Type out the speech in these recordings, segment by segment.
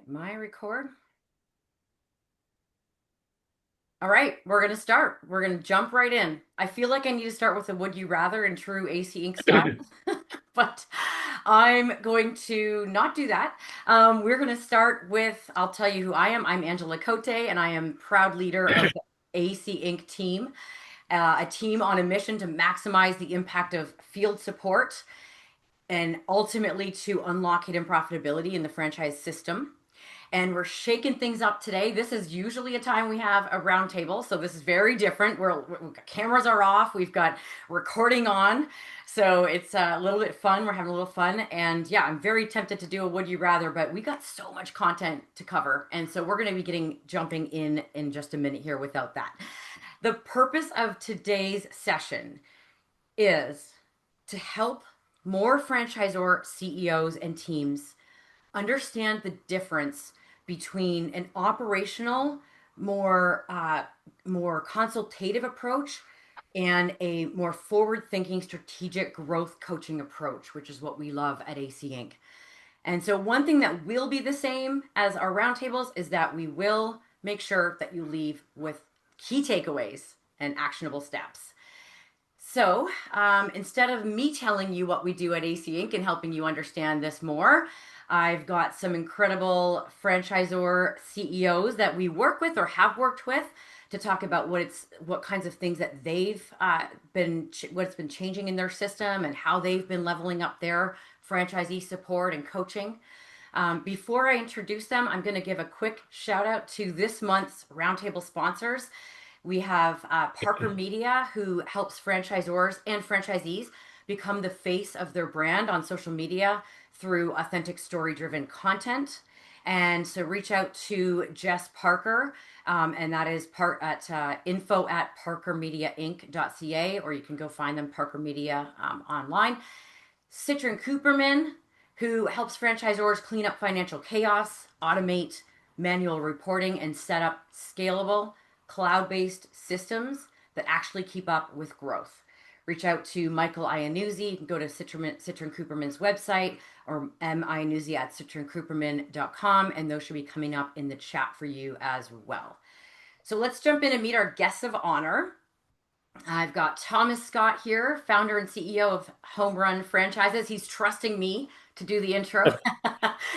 Am I record? All right, we're going to start. We're going to jump right in. I feel like I need to start with a would you rather in true AC Inc. style, but I'm going to not do that. We're going to start with, I'll tell you who I am. I'm Angela Cote, and I am proud leader of the AC Inc. team, a team on a mission to maximize the impact of field support and ultimately to unlock hidden profitability in the franchise system. And we're shaking things up today. This is usually a time we have a roundtable, so this is very different. Cameras are off, we've got recording on, so it's a little bit fun. We're having a little fun, and yeah, I'm very tempted to do a would you rather, but we got so much content to cover, and so we're going to be jumping in just a minute here without that. The purpose of today's session is to help more franchisor CEOs and teams understand the difference between an operational, more consultative approach and a more forward-thinking strategic growth coaching approach, which is what we love at AC Inc. And so one thing that will be the same as our roundtables is that we will make sure that you leave with key takeaways and actionable steps. So instead of me telling you what we do at AC Inc. and helping you understand this more, I've got some incredible franchisor CEOs that we work with or have worked with to talk about what kinds of things that they've what's been changing in their system and how they've been leveling up their franchisee support and coaching. Before I introduce them, I'm going to give a quick shout out to this month's roundtable sponsors. We have Parker Media, who helps franchisors and franchisees become the face of their brand on social media through authentic story-driven content. And so reach out to Jess Parker, and that is info@parkermediainc.ca, or you can go find them, Parker Media, online. Citron Cooperman, who helps franchisors clean up financial chaos, automate manual reporting, and set up scalable cloud-based systems that actually keep up with growth. Reach out to Michael Iannuzzi. You can go to Citron Cooperman's website or miannuzzi@citroncooperman.com, and those should be coming up in the chat for you as well. So let's jump in and meet our guests of honor. I've got Thomas Scott here, founder and CEO of HomeRun Franchises. He's trusting me to do the intro.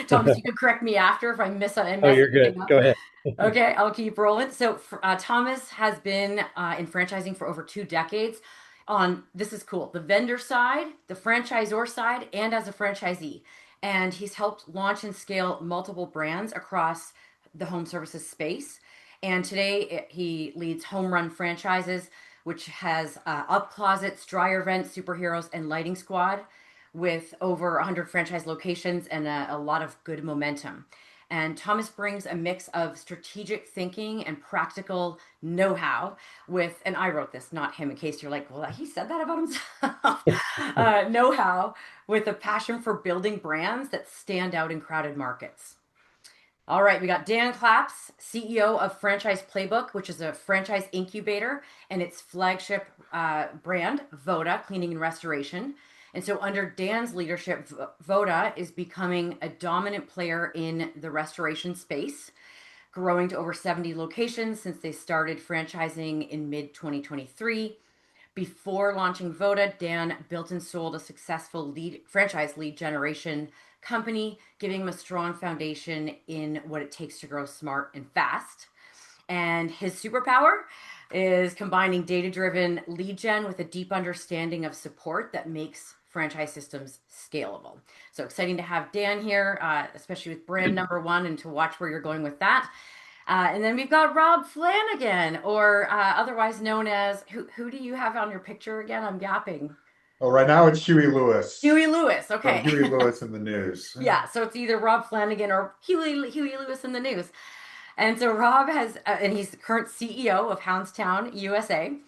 Thomas, you can correct me after if I mess Oh, you're good. anything up. Go ahead. Okay, I'll keep rolling. So Thomas has been in franchising for over 2 decades. This is cool, the vendor side, the franchisor side, and as a franchisee. And he's helped launch and scale multiple brands across the home services space. And today he leads HomeRun Franchises, which has up closets, dryer vents, superheroes, and lighting squad with over 100 franchise locations and a lot of good momentum. And Thomas brings a mix of strategic thinking and practical know-how and I wrote this, not him, in case you're like, well, he said that about himself. Know-how with a passion for building brands that stand out in crowded markets. All right, we got Dan Claps, CEO of Franchise Playbook, which is a franchise incubator and its flagship brand, Voda, Cleaning and Restoration. And so under Dan's leadership, Voda is becoming a dominant player in the restoration space, growing to over 70 locations since they started franchising in mid-2023. Before launching Voda, Dan built and sold a successful franchise lead generation company, giving him a strong foundation in what it takes to grow smart and fast. And his superpower is combining data-driven lead gen with a deep understanding of support that makes franchise systems scalable. So exciting to have Dan here, especially with brand number one, and to watch where you're going with that. And then we've got Rob Flanagan, or otherwise known as, who do you have on your picture again? I'm yapping. Oh, right now it's Huey Lewis Huey Lewis, from okay. Huey Lewis in the News. Yeah, so it's either Rob Flanagan or Huey Lewis in the News. And so Rob and he's the current CEO of HoundsTown USA.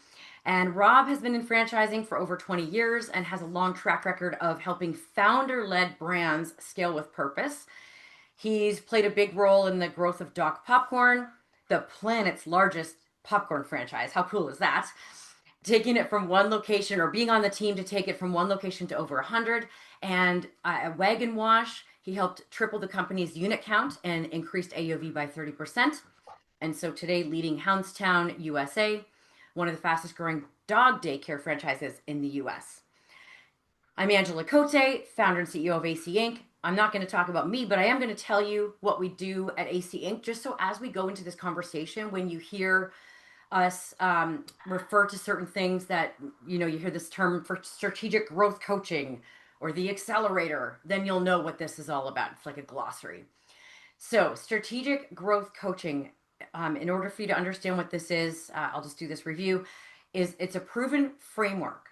And Rob has been in franchising for over 20 years and has a long track record of helping founder-led brands scale with purpose. He's played a big role in the growth of Doc Popcorn, the planet's largest popcorn franchise. How cool is that? Taking it from one location, or being on the team to take it from one location to over 100. And Wagon Wash He helped triple the company's unit count and increased AOV by 30%. And so today, leading HoundsTown USA, one of the fastest growing dog daycare franchises in the US. I'm Angela Cote, founder and CEO of AC Inc. I'm not going to talk about me, but I am going to tell you what we do at AC Inc. Just so as we go into this conversation, when you hear us refer to certain things that, you hear this term for strategic growth coaching or the accelerator, then you'll know what this is all about. It's like a glossary. So, strategic growth coaching, in order for you to understand what this is, I'll just do this review, it's a proven framework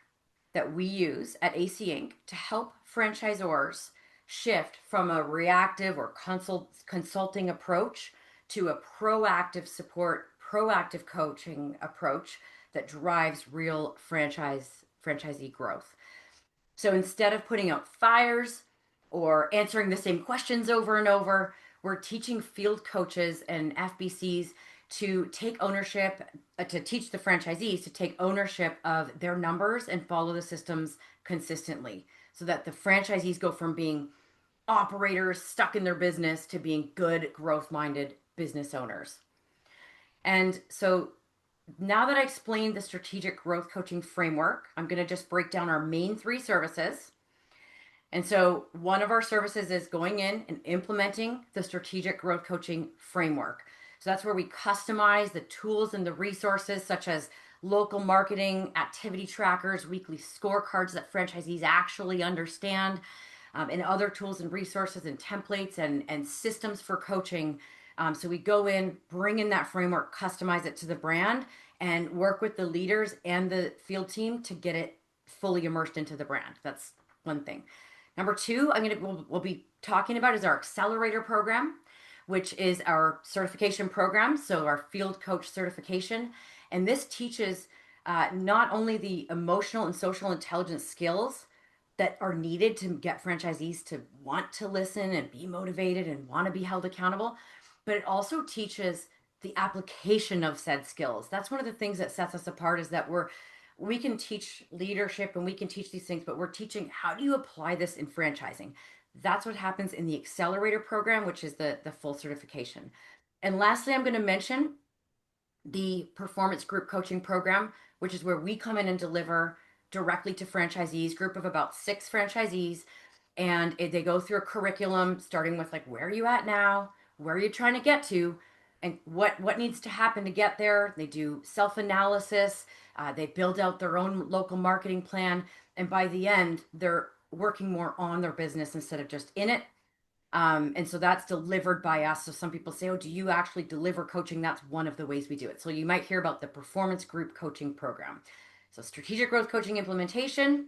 that we use at AC Inc. to help franchisors shift from a reactive or consulting approach to a proactive support, proactive coaching approach that drives real franchisee growth. So instead of putting out fires or answering the same questions over and over, we're teaching field coaches and FBCs to take ownership, to teach the franchisees to take ownership of their numbers and follow the systems consistently so that the franchisees go from being operators stuck in their business to being good, growth minded business owners. And so now that I explained the strategic growth coaching framework, I'm going to just break down our main three services. And so one of our services is going in and implementing the strategic growth coaching framework. So that's where we customize the tools and the resources such as local marketing, activity trackers, weekly scorecards that franchisees actually understand, and other tools and resources and templates and systems for coaching. So we go in, bring in that framework, customize it to the brand, and work with the leaders and the field team to get it fully immersed into the brand. That's one thing. Number two, we'll be talking about is our accelerator program, which is our certification program. So our field coach certification, and this teaches not only the emotional and social intelligence skills that are needed to get franchisees to want to listen and be motivated and want to be held accountable, but it also teaches the application of said skills. That's one of the things that sets us apart, is that we can teach leadership and we can teach these things, but we're teaching how do you apply this in franchising. That's what happens in the accelerator program, which is the full certification. And lastly, I'm going to mention the performance group coaching program, which is where we come in and deliver directly to franchisees, group of about 6 franchisees. And they go through a curriculum starting with like, where are you at now? Where are you trying to get to? And what needs to happen to get there? They do self-analysis. They build out their own local marketing plan. And by the end, they're working more on their business instead of just in it. And so that's delivered by us. So some people say, oh, do you actually deliver coaching? That's one of the ways we do it. So you might hear about the performance group coaching program. So strategic growth coaching implementation,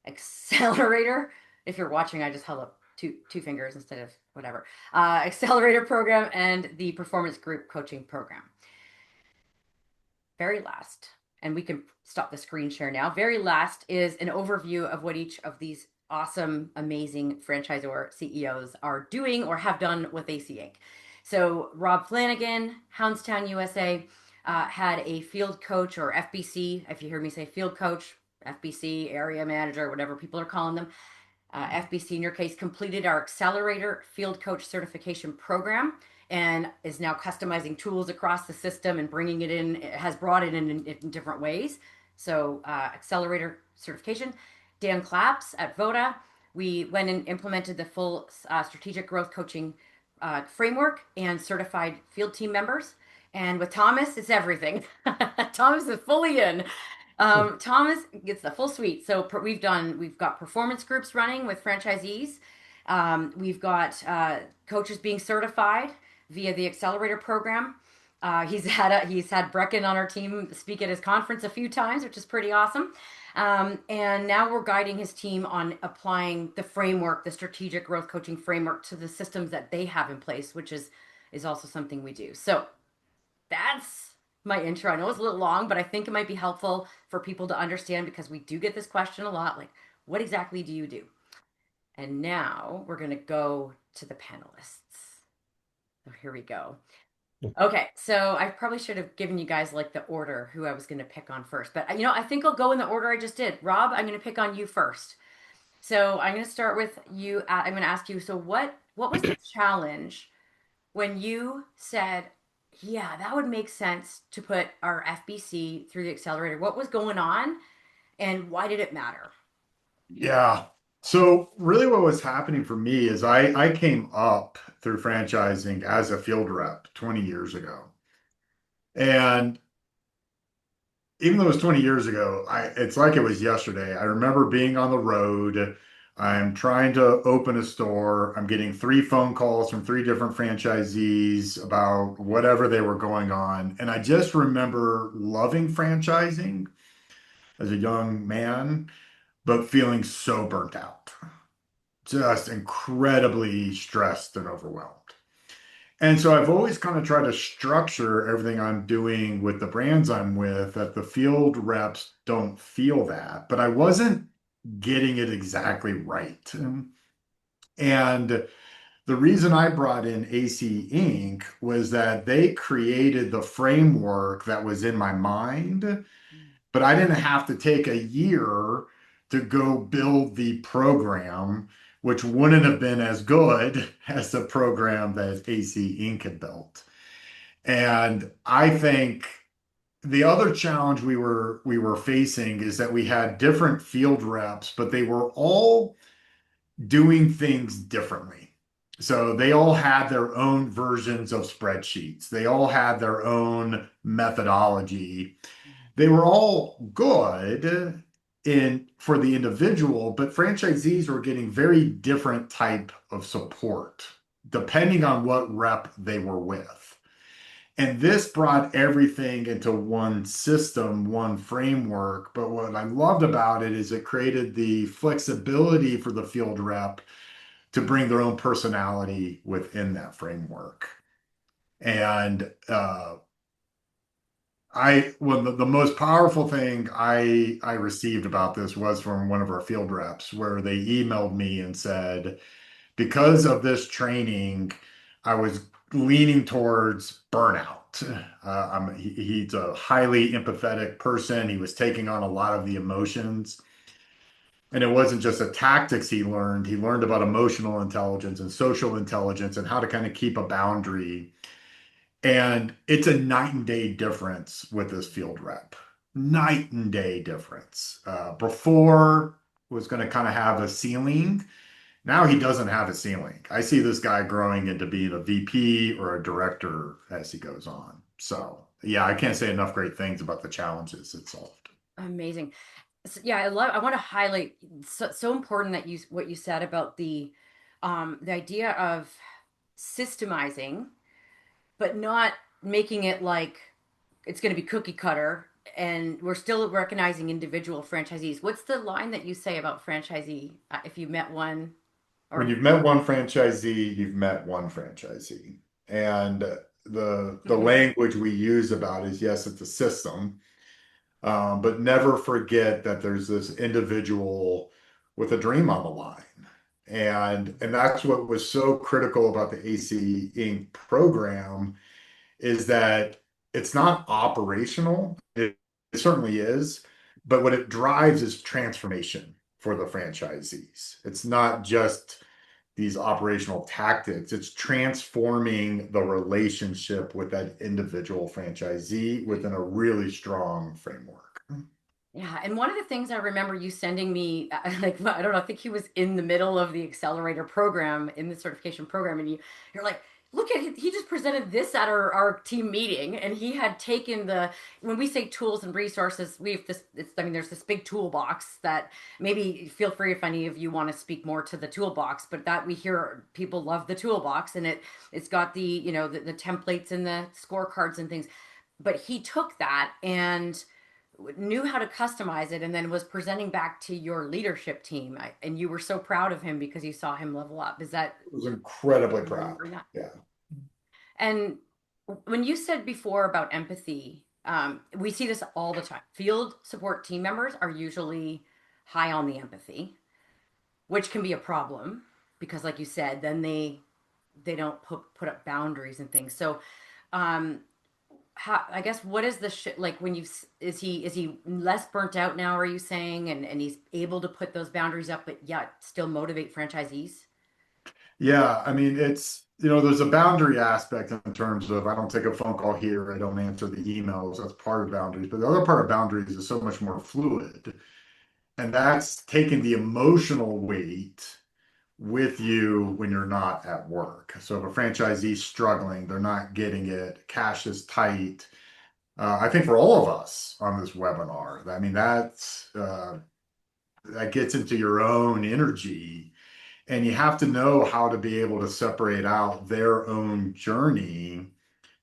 accelerator. If you're watching, I just held up two fingers instead of whatever. Accelerator program and the performance group coaching program. Very last, and we can stop the screen share now. Very last is an overview of what each of these awesome, amazing franchisor CEOs are doing or have done with AC Inc. So Rob Flanagan, HoundsTown USA, had a field coach or FBC. If you hear me say field coach, FBC, area manager, whatever people are calling them, FBC in your case, completed our accelerator field coach certification program and is now customizing tools across the system and bringing it in. It has brought it in different ways. So accelerator certification. Dan Claps at Voda, we went and implemented the full strategic growth coaching framework and certified field team members. And with Thomas, it's everything. Thomas is fully in. Thomas gets the full suite. So we've got performance groups running with franchisees. We've got coaches being certified via the accelerator program. He's had Brecken on our team speak at his conference a few times, which is pretty awesome. And now we're guiding his team on applying the framework, the strategic growth coaching framework, to the systems that they have in place, which is also something we do. So that's my intro. I know it's a little long, but I think it might be helpful for people to understand, because we do get this question a lot, like, what exactly do you do? And now we're going to go to the panelists. So here we go. Okay, so I probably should have given you guys like the order who I was going to pick on first, but I think I'll go in the order I just did. Rob, I'm going to pick on you first. So I'm going to start with you. I'm going to ask you. So what was the challenge when you said, "Yeah, that would make sense to put our FBC through the accelerator"? What was going on, and why did it matter? Yeah. So really what was happening for me is I came up through franchising as a field rep 20 years ago. And even though it was 20 years ago, it's like it was yesterday. I remember being on the road. I'm trying to open a store. I'm getting three phone calls from three different franchisees about whatever they were going on. And I just remember loving franchising as a young man, but feeling so burnt out, just incredibly stressed and overwhelmed. And so I've always kind of tried to structure everything I'm doing with the brands I'm with that the field reps don't feel that, but I wasn't getting it exactly right. And the reason I brought in AC Inc. was that they created the framework that was in my mind, but I didn't have to take a year to go build the program, which wouldn't have been as good as the program that AC Inc. had built. And I think the other challenge we were facing is that we had different field reps, but they were all doing things differently. So they all had their own versions of spreadsheets. They all had their own methodology. They were all good in for the individual, but franchisees were getting very different type of support depending on what rep they were with. And this brought everything into one system, one framework. But what I loved about it is it created the flexibility for the field rep to bring their own personality within that framework. And the most powerful thing I received about this was from one of our field reps, where they emailed me and said, because of this training, I was leaning towards burnout. He's a highly empathetic person. He was taking on a lot of the emotions. And it wasn't just the tactics he learned. He learned about emotional intelligence and social intelligence and how to kind of keep a boundary. And it's a night and day difference with this field rep. Night and day difference. Before was going to kind of have a ceiling. Now he doesn't have a ceiling. I see this guy growing into being a VP or a director as he goes on. So, yeah, I can't say enough great things about the challenges it solved. Amazing. Yeah, I want to highlight so important that you what you said about the idea of systemizing, but not making it like it's going to be cookie cutter, and we're still recognizing individual franchisees. What's the line that you say about franchisee, if you met one When or you've met one franchisee, you've met one franchisee. And the Mhm. language we use about is yes, it's a system, but never forget that there's this individual with a dream on the line. And that's what was so critical about the AC Inc. program is that it's not operational. It certainly is, but what it drives is transformation for the franchisees. It's not just these operational tactics, it's transforming the relationship with that individual franchisee within a really strong framework. Yeah, and one of the things I remember you sending me, like I don't know, I think he was in the middle of the accelerator program in the certification program, and you're like, look at he just presented this at our team meeting, and he had taken the when we say tools and resources, we have this. It's I mean, there's this big toolbox that maybe feel free if any of you want to speak more to the toolbox, but that we hear people love the toolbox, and it's got the the templates and the scorecards and things, but he took that and knew how to customize it and then was presenting back to your leadership team. And you were so proud of him because you saw him level up. Is that I was incredibly proud. remembering that? Yeah. And when you said before about empathy, we see this all the time. Field support team members are usually high on the empathy, which can be a problem because, like you said, then they don't put up boundaries and things. So, um, how, I guess, what is the like when is he less burnt out now, are you saying, and he's able to put those boundaries up, but yet still motivate franchisees? Yeah, I mean, there's a boundary aspect in terms of I don't take a phone call here, I don't answer the emails. That's part of boundaries. But the other part of boundaries is so much more fluid. And that's taking the emotional weight with you when you're not at work. So if a franchisee's struggling, they're not getting it, cash is tight. I think for all of us on this webinar, I mean, that gets into your own energy. And you have to know how to be able to separate out their own journey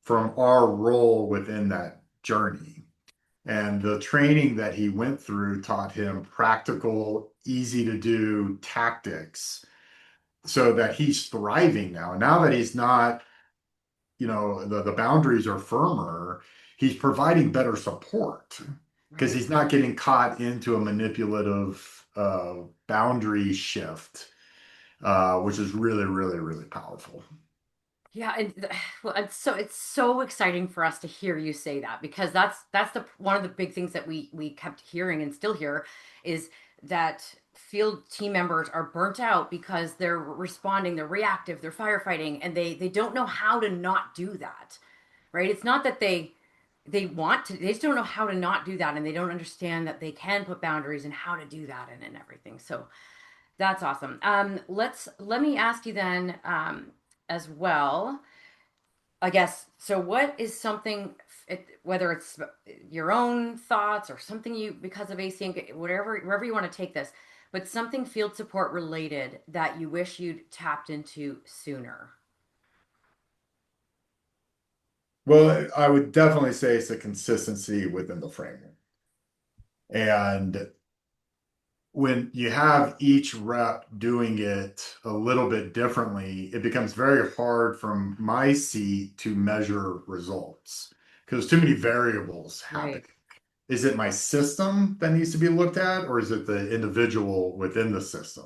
from our role within that journey. And the training that he went through taught him practical, easy to do tactics so that he's thriving now. And now that he's not, the boundaries are firmer, he's providing better support because Right. he's not getting caught into a manipulative boundary shift, which is really, really, really powerful. Yeah, and well, it's so exciting for us to hear you say that, because that's the one of the big things that we kept hearing and still hear is that field team members are burnt out because they're responding, they're reactive, they're firefighting, and they don't know how to not do that. Right? It's not that they want to, they just don't know how to not do that, and they don't understand that they can put boundaries and how to do that and everything. So that's awesome. Let me ask you then, as well, I guess. So, what is something, whether it's your own thoughts or something you, because of AC, whatever, wherever you want to take this, but something field support related that you wish you'd tapped into sooner? Well, I would definitely say it's a consistency within the framework. And when you have each rep doing it a little bit differently, it becomes very hard from my seat to measure results because too many variables happen. Right. Is it my system that needs to be looked at, or is it the individual within the system?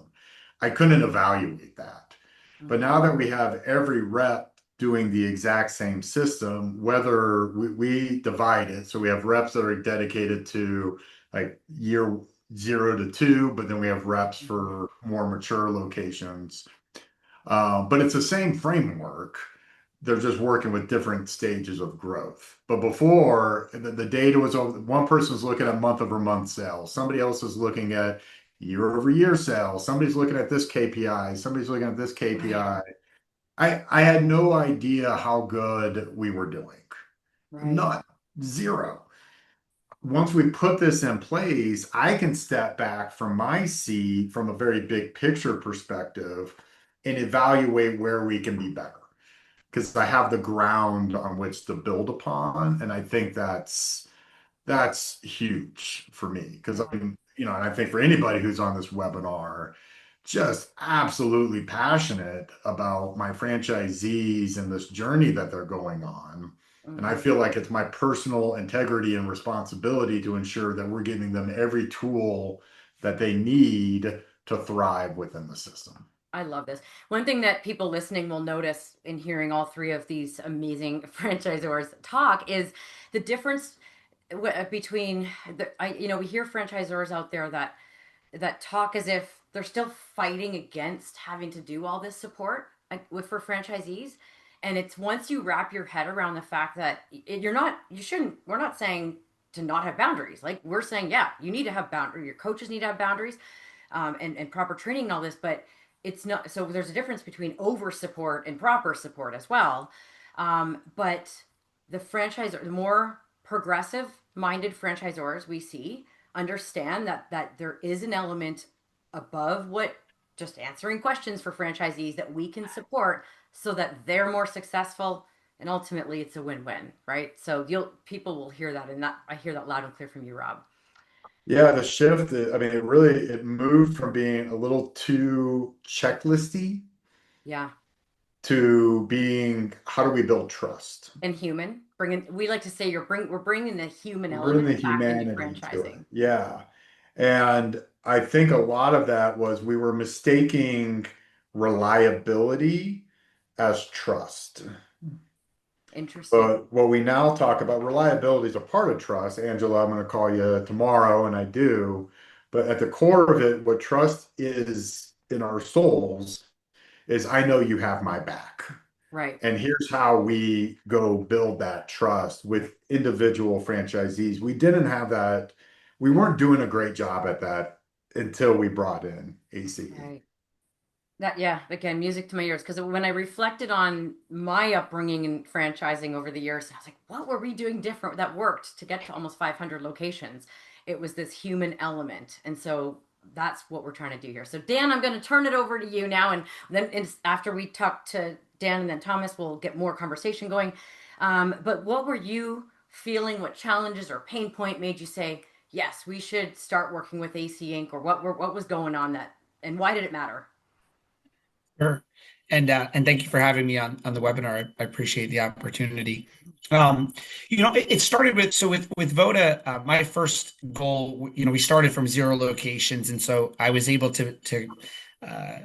I couldn't evaluate that. But Okay. now that we have every rep doing the exact same system, whether we divide it, so we have reps that are dedicated to like year 0 to 2, but then we have reps Mhm. for more mature locations. But it's the same framework. They're just working with different stages of growth. But before, the data was over, one person was looking at month over month sales, somebody else is looking at year over year sales, somebody's looking at this KPI, somebody's looking at this Right. KPI. I had no idea how good we were doing. Right. Not zero. Once we put this in place, I can step back from my seat from a very big picture perspective and evaluate where we can be better because I have the ground on which to build upon. And I think that's huge for me because Yeah. I'm, and I think for anybody who's on this webinar, just absolutely passionate about my franchisees and this journey that they're going on. And I Hmm. feel like it's my personal integrity and responsibility to ensure that we're giving them every tool that they need to thrive within the system. I love this. One thing that people listening will notice in hearing all three of these amazing franchisors talk is the difference between we hear franchisors out there that talk as if they're still fighting against having to do all this support, like, for franchisees. And it's once you wrap your head around the fact that you shouldn't, we're not saying to not have boundaries. Like, we're saying, yeah, you need to have boundaries. Your coaches need to have boundaries, and proper training and all this. But it's not, so there's a difference between over support and proper support as well. But the more progressive minded franchisors we see understand that there is an element above what just answering questions for franchisees that we can support so that they're more successful, and ultimately it's a win-win, right? So you'll people will hear that, and that I hear that loud and clear from you, Rob. Yeah, the shift, I mean, it moved from being a little too checklisty Yeah. to being how do we build trust? And human, bringing, we like to say, we're bringing the human We're bringing element the back into humanity to it. franchising. Yeah. And I think a lot of that was we were mistaking reliability as trust. Interesting. But what we now talk about, reliability is a part of trust. Angela, I'm going to call you tomorrow, and I do. But at the core of it, what trust is in our souls is I know you have my back. Right. And here's how we go build that trust with individual franchisees. We didn't have that. We weren't doing a great job at that until we brought in ACE. Right. That, yeah, again, music to my ears. Because when I reflected on my upbringing in franchising over the years, I was like, what were we doing different that worked to get to almost 500 locations? It was this human element. And so that's what we're trying to do here. So, Dan, I'm going to turn it over to you now. And then after we talk to Dan and then Thomas, we'll get more conversation going. But what were you feeling? What challenges or pain point made you say, yes, we should start working with AC Inc. or what was going on that, and why did it matter? Sure. And thank you for having me on the webinar. I appreciate the opportunity. It started with with Voda. My first goal, we started from 0 locations, and so I was able to uh,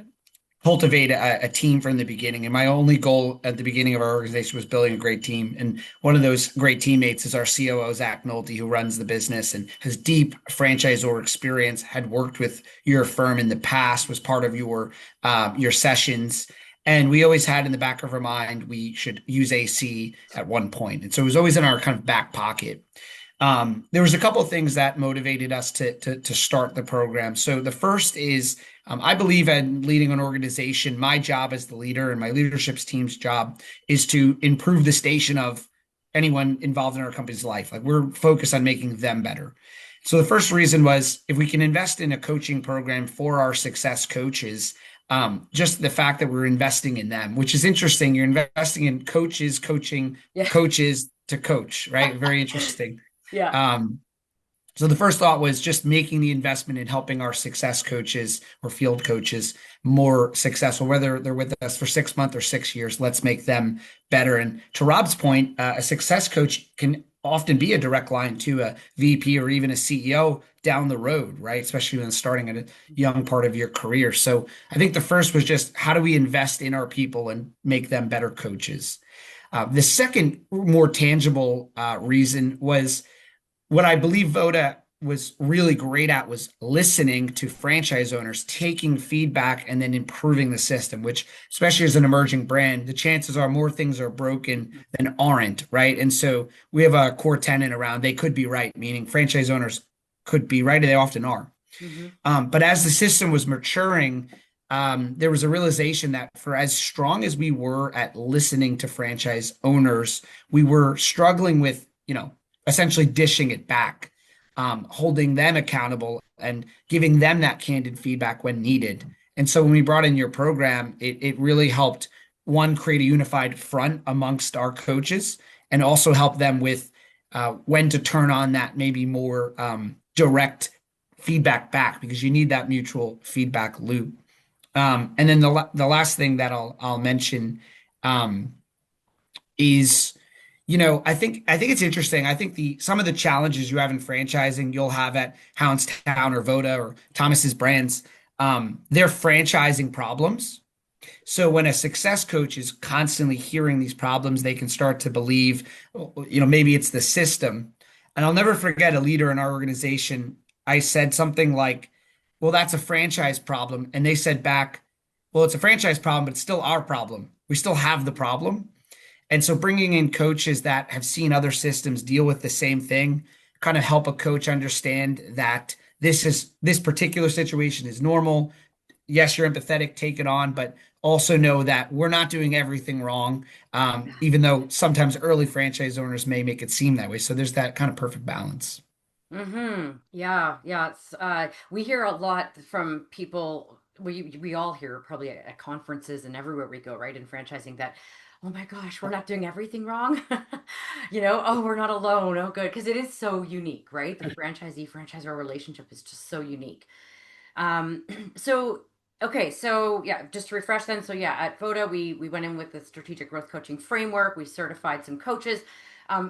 cultivate a team from the beginning. And my only goal at the beginning of our organization was building a great team. And one of those great teammates is our COO, Zach Nolte, who runs the business and has deep franchisor experience, had worked with your firm in the past, was part of your sessions. And we always had in the back of our mind, we should use AC at one point. And so it was always in our kind of back pocket. There was a couple of things that motivated us to start the program. So the first is I believe in leading an organization. My job as the leader and my leadership's team's job is to improve the station of anyone involved in our company's life. Like we're focused on making them better. So the first reason was if we can invest in a coaching program for our success coaches, just the fact that we're investing in them, which is interesting. You're investing in coaches, coaching Yeah. coaches to coach, right? Very interesting. Yeah. Um, so the first thought was just making the investment in helping our success coaches or field coaches more successful, whether they're with us for 6 months or 6 years. Let's make them better. And to Rob's point, a success coach can often be a direct line to a VP or even a CEO down the road, right? Especially when starting at a young part of your career. So I think the first was just how do we invest in our people and make them better coaches? The second, more tangible reason was what I believe Voda was really great at was listening to franchise owners, taking feedback, and then improving the system, which, especially as an emerging brand, the chances are more things are broken than aren't, right? And so we have a core tenet around they could be right, meaning franchise owners could be right, and they often are. Hmm. But as the system was maturing, there was a realization that for as strong as we were at listening to franchise owners, we were struggling with, essentially dishing it back, holding them accountable and giving them that candid feedback when needed. And so when we brought in your program, it really helped one create a unified front amongst our coaches and also help them with when to turn on that maybe more direct feedback back because you need that mutual feedback loop. And then the last thing that I'll mention um, is, I think it's interesting. I think the some of the challenges you have in franchising, you'll have at HoundsTown or Voda or Thomas's brands, they're franchising problems. So when a success coach is constantly hearing these problems, they can start to believe, maybe it's the system. And I'll never forget a leader in our organization. I said something like, well, that's a franchise problem. And they said back, well, it's a franchise problem, but it's still our problem. We still have the problem. And so bringing in coaches that have seen other systems deal with the same thing, kind of help a coach understand that this particular situation is normal. Yes, you're empathetic, take it on, but also know that we're not doing everything wrong, even though sometimes early franchise owners may make it seem that way. So there's that kind of perfect balance. Hmm. Yeah, yeah. We hear a lot from people. We all hear probably at conferences and everywhere we go, right? In franchising that, oh my gosh, we're not doing everything wrong. Oh, we're not alone. Oh, good, because it is so unique, right? The franchisee franchisor relationship is just so unique. Um, so okay, so yeah, just to refresh then. So yeah, at Voda, we went in with the strategic growth coaching framework. We certified some coaches.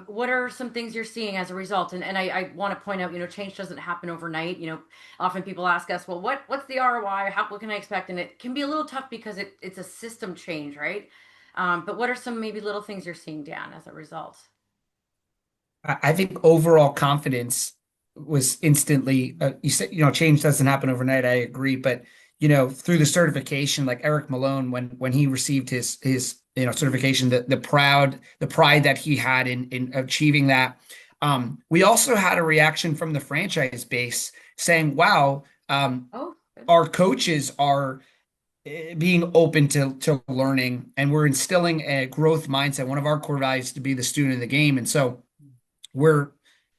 What are some things you're seeing as a result? And I want to point out, change doesn't happen overnight. Often people ask us, well, what's the ROI? What can I expect? And it can be a little tough because it's a system change, right? But what are some maybe little things you're seeing, Dan, as a result? I think overall confidence was instantly, you said, change doesn't happen overnight. I agree. But, through the certification, like Eric Malone, when he received his, certification, the pride that he had in achieving that. We also had a reaction from the franchise base saying, wow, Oh, good. our coaches are being open to learning, and we're instilling a growth mindset. One of our core values is to be the student of the game. And so we're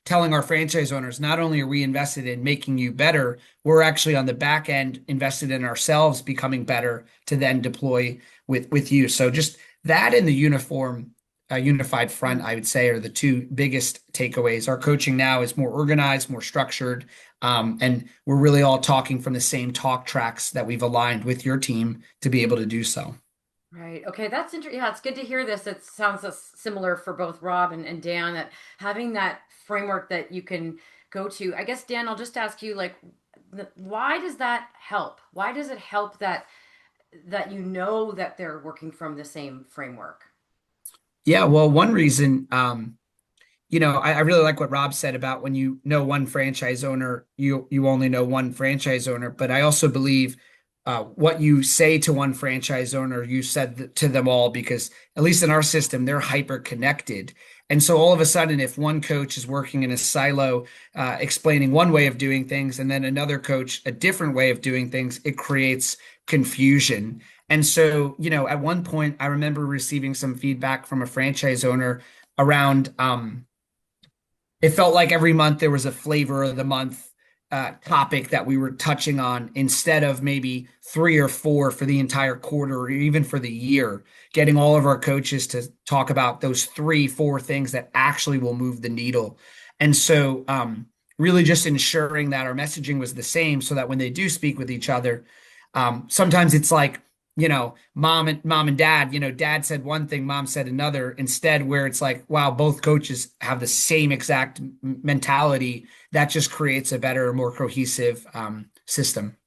telling our franchise owners, not only are we invested in making you better, we're actually on the back end invested in ourselves becoming better to then deploy with you. So just that in the unified front, I would say, are the two biggest takeaways. Our coaching now is more organized, more structured, and we're really all talking from the same talk tracks that we've aligned with your team to be able to do so. Right. Okay. That's interesting. Yeah, it's good to hear this. It sounds similar for both Rob and Dan, that having that framework that you can go to. I guess, Dan, I'll just ask you, like, why does that help? Why does it help that you know that they're working from the same framework? Yeah, well, one reason, I really like what Rob said about when you know one franchise owner, you only know one franchise owner. But I also believe what you say to one franchise owner, you said to them all, because at least in our system, they're hyper connected. And so all of a sudden, if one coach is working in a silo, explaining one way of doing things, and then another coach a different way of doing things, it creates confusion. And so, at one point, I remember receiving some feedback from a franchise owner around it felt like every month there was a flavor of the month topic that we were touching on instead of maybe three or four for the entire quarter or even for the year, getting all of our coaches to talk about those three, four things that actually will move the needle. And so, really just ensuring that our messaging was the same so that when they do speak with each other, sometimes it's like, mom and dad, dad said one thing, mom said another, instead where it's like, wow, both coaches have the same exact mentality. That just creates a better, more cohesive system.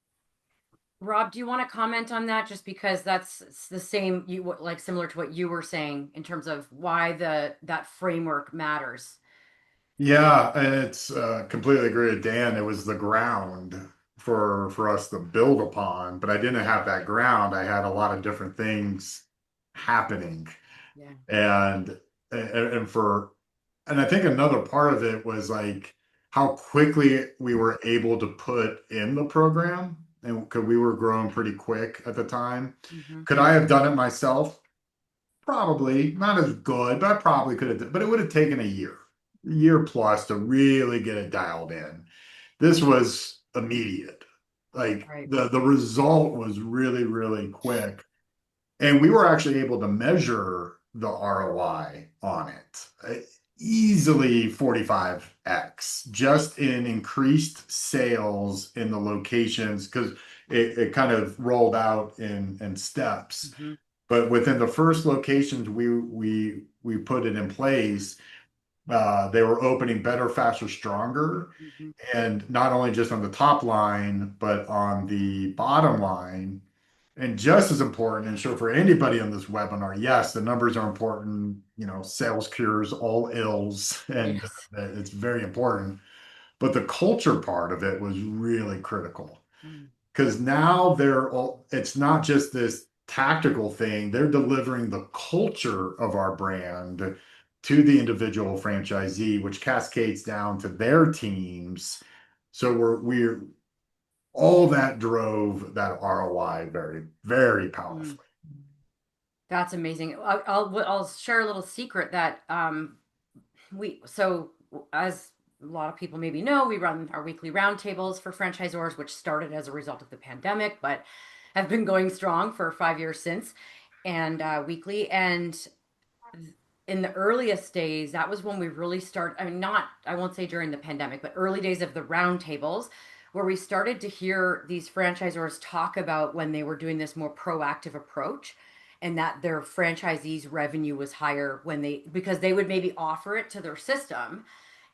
Rob, do you want to comment on that? Just because that's the same, like similar to what you were saying in terms of why that framework matters. Yeah, and it's completely agree with Dan. It was the ground for us to build upon, but I didn't have that ground. I had a lot of different things happening, Yeah. and and for and I think another part of it was like how quickly we were able to put in the program, and because we were growing pretty quick at the time. Hmm. Could I have done it myself? Probably not as good, but I probably could have, but it would have taken a year plus to really get it dialed in. This was immediate. Like Right. the result was really, really quick. And we were actually able to measure the ROI on it. Easily 45x just in increased sales in the locations because it kind of rolled out in steps. Hmm. But within the first locations we put it in place, they were opening better, faster, stronger, Hmm. and not only just on the top line, but on the bottom line. And just as important, and sure for anybody on this webinar, yes, the numbers are important. Sales cures all ills, and Yes. it's very important. But the culture part of it was really critical Mm. because now it's not just this tactical thing, they're delivering the culture of our brand to the individual franchisee, which cascades down to their teams. So we're all that drove that ROI very, very Mm. powerfully. That's amazing. I'll share a little secret that we so as a lot of people maybe know, we run our weekly roundtables for franchisors, which started as a result of the pandemic, but have been going strong for 5 years since, and weekly. And in the earliest days, that was when we really started. I mean, not, I won't say during the pandemic, but early days of the roundtables, where we started to hear these franchisors talk about when they were doing this more proactive approach and that their franchisees' revenue was higher when because they would maybe offer it to their system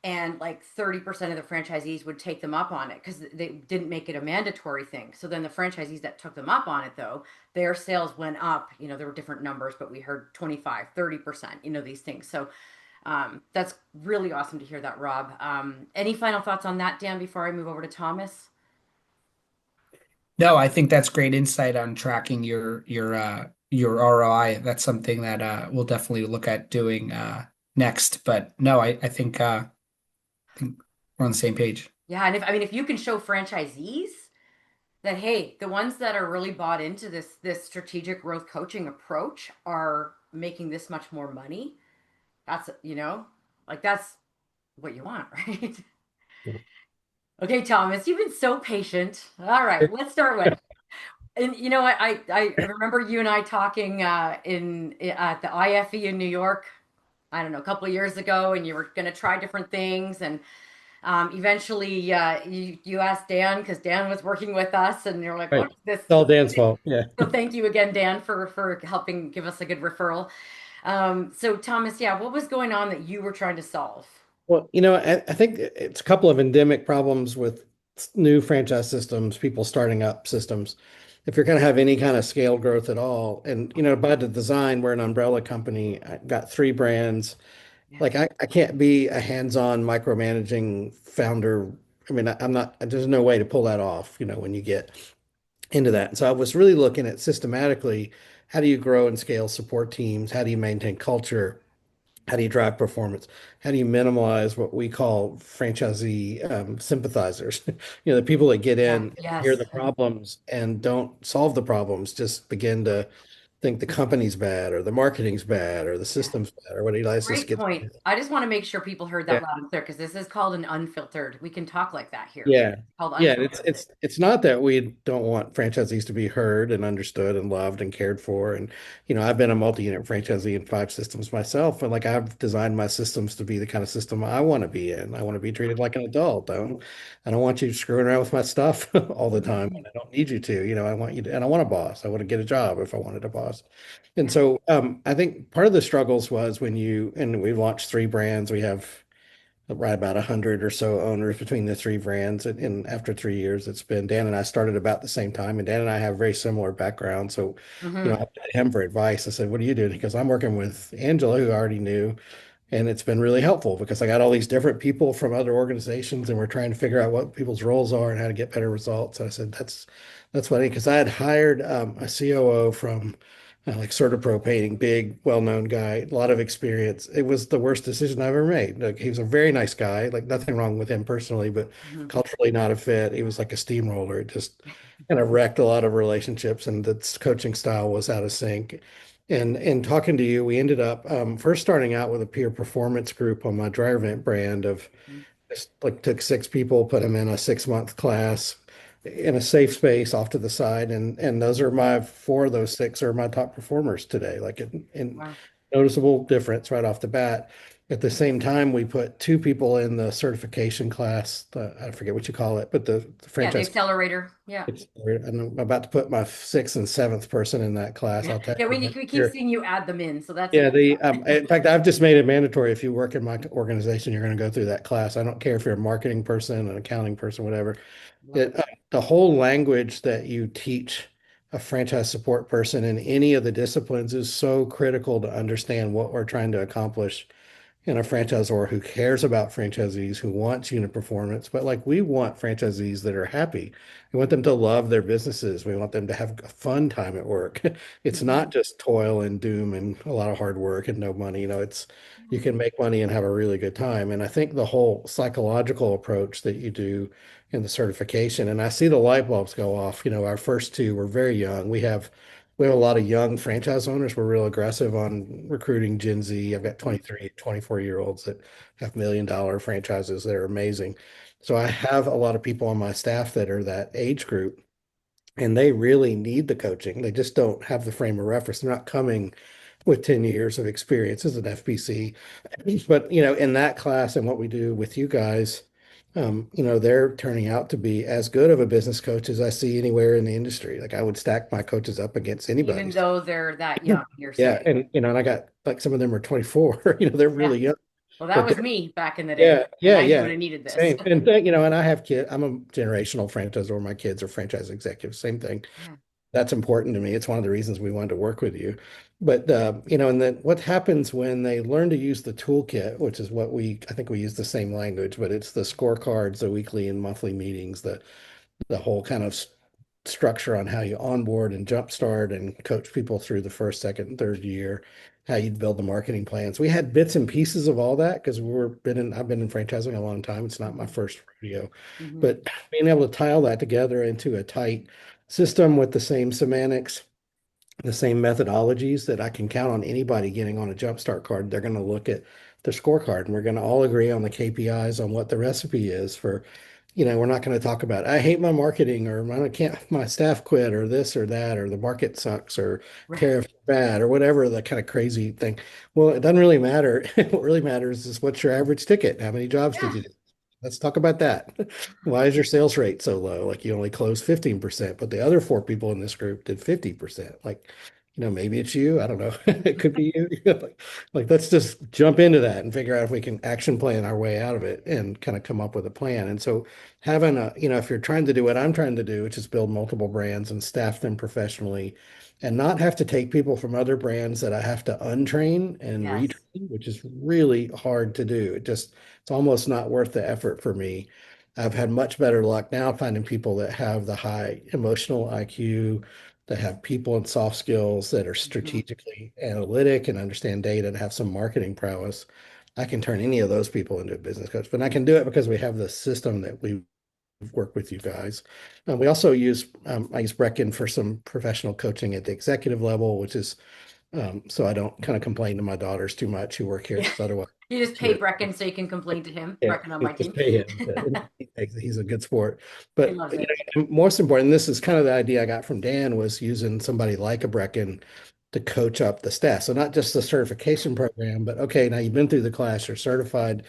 and like 30% of the franchisees would take them up on it because they didn't make it a mandatory thing. So then the franchisees that took them up on it, though, their sales went up. There were different numbers, but we heard 25, 30%, these things. So that's really awesome to hear that, Rob. Any final thoughts on that, Dan, before I move over to Thomas? No, I think that's great insight on tracking your ROI. That's something that we'll definitely look at doing next. But no, I think we're on the same page. Yeah, and if you can show franchisees that, hey, the ones that are really bought into this strategic growth coaching approach are making this much more money, that's like that's what you want, right? Okay, Thomas, you've been so patient. All right, let's start with. And you know what? I remember you and I talking in at the IFE in New York. I don't know, a couple of years ago, and you were going to try different things, and eventually you asked Dan because Dan was working with us, and you're like, Right. "What is this?" It's all Dan's fault. Yeah. So thank you again, Dan, for helping give us a good referral. So Thomas, yeah, what was going on that you were trying to solve? Well, I think it's a couple of endemic problems with new franchise systems, people starting up systems. If you're going to have any kind of scale growth at all, and by the design, we're an umbrella company. I got three brands. Yeah. Like I can't be a hands-on micromanaging founder. I mean, I'm not, there's no way to pull that off, when you get into that. And so I was really looking at systematically, how do you grow and scale support teams? How do you maintain culture? How do you drive performance? How do you minimize what we call franchisee sympathizers? The people that get Yeah. in and hear Yes. the problems and don't solve the problems, just begin to think the company's bad or the marketing's bad or the Yeah. system's bad or what he likes just Great get. point. I just want to make sure people heard that Yeah. loud and clear because this is called an unfiltered. We can talk like that here. Yeah. It's called Yeah, it's unfiltered. it's it's not that we don't want franchisees to be heard and understood and loved and cared for. And I've been a multi-unit franchisee in five systems myself, and like I've designed my systems to be the kind of system I want to be in. I want to be treated like an adult. I don't want you screwing around with my stuff all the time. Mhm. I don't need you to. I want you to, and I want a boss. I want to get a job if I wanted a boss. And Yeah. so I think part of the struggles was and we launched three brands. We have right about 100 or so owners between the three brands. And after 3 years, it's been Dan and I started about the same time. And Dan and I have very similar backgrounds. So, I Hmm. asked him for advice. I said, "What are you doing?" He goes, "I'm working with Angela, who I already knew. And it's been really helpful because I got all these different people from other organizations and we're trying to figure out what people's roles are and how to get better results." And I said, that's funny because I had hired a COO from like Certapro Painting, big, well-known guy, a lot of experience. It was the worst decision I've ever made. Like, he was a very nice guy, like nothing wrong with him personally, but Hmm. culturally not a fit. He was like a steamroller. It just kind of wrecked a lot of relationships, and the coaching style was out of sync. And talking to you, we ended up first starting out with a peer performance group on my dry vent brand of just like took six people, put them in a 6 month class in a safe space off to the side, and those are my four of those six are my top performers today. Like in Wow. noticeable difference right off the bat. At the same time, we put two people in the certification class. I forget what you call it, but the Yeah, the franchise. accelerator. Yeah. I'm about to put my sixth and seventh person in that class. Yeah. I'll tell Yeah, you. we keep seeing you add them in, so that's a Yeah, good in fact, I've just made it mandatory. If you work in my organization, you're going to go through that class. I don't care if you're a marketing person, an accounting person, whatever. love it. The whole language that you teach a franchise support person in any of the disciplines is so critical to understand what we're trying to accomplish and a franchisor who cares about franchisees, who wants unit performance. But like, we want franchisees that are happy. We want them to love their businesses. We want them to have a fun time at work. It's Mhm. not just toil and doom and a lot of hard work and no money. It's you can make money and have a really good time. And I think the whole psychological approach that you do in the certification, and I see the light bulbs go off. Our first two were very young. We have a lot of young franchise owners. We're real aggressive on recruiting Gen Z. I've got 23, 24-year-olds that have $1 million franchises that are amazing. So I have a lot of people on my staff that are that age group, and they really need the coaching. They just don't have the frame of reference. They're not coming with 10 years of experience as an FBC. But, in that class and what we do with you guys, they're turning out to be as good of a business coach as I see anywhere in the industry. Like, I would stack my coaches up against Even anybody's. though they're that young, you're Yeah, saying. and I got like some of them are 24, they're Yeah. really young. Well, that But was me back in the day, yeah, and yeah, I yeah. would have needed this. Same. And you know, and I have kids. I'm a generational franchisor. My kids are franchise executives. Same thing. Yeah. That's important to me. It's one of the reasons we wanted to work with you. But you know, and then what happens when they learn to use the toolkit, which is what I think we use the same language, but it's the scorecards, the weekly and monthly meetings, the whole kind of structure on how you onboard and jumpstart and coach people through the first, second, and third year, how you build the marketing plans. We had bits and pieces of all that because I've been in franchising a long time. It's not my Hmm. first rodeo, Hmm. but being able to tie all that together into a tight system with the same semantics, the same methodologies that I can count on anybody getting on a jumpstart card. They're going to look at the scorecard and we're going to all agree on the KPIs on what the recipe is for, you know, we're not going to talk about, I hate my marketing or I can't, my staff quit or this or that, or the market sucks or Right. tariffs are bad or whatever the kind of crazy thing. Well, it doesn't really matter. What really matters is what's your average ticket? How many jobs did Yeah. you do? Let's talk about that. Why is your sales rate so low? Like you only closed 15%, but the other four people in this group did 50%. Like, you know, maybe it's you. I don't know. It could be you. Like, let's just jump into that and figure out if we can action plan our way out of it and kind of come up with a plan. And so having a, you know, if you're trying to do what I'm trying to do, which is build multiple brands and staff them professionally and not have to take people from other brands that I have to untrain and Yes. retrain, which is really hard to do. It's almost not worth the effort for me. I've had much better luck now finding people that have the high emotional IQ, that have people and soft skills, that are Hmm. strategically analytic and understand data and have some marketing prowess. I can turn any of those people into a business coach, but I can do it because we have the system that we work with you guys. We also I use Brecken for some professional coaching at the executive level, which is so I don't kind of complain to my daughters too much who work here Yeah. because otherwise You just pay Brecken so you can complain to him. yeah, Brecken on my just team. pay him. He's a good sport. He But loves you it. know, most important, this is kind of the idea I got from Dan was using somebody like a Brecken to coach up the staff. So not just the certification program, but okay, now you've been through the class, you're certified.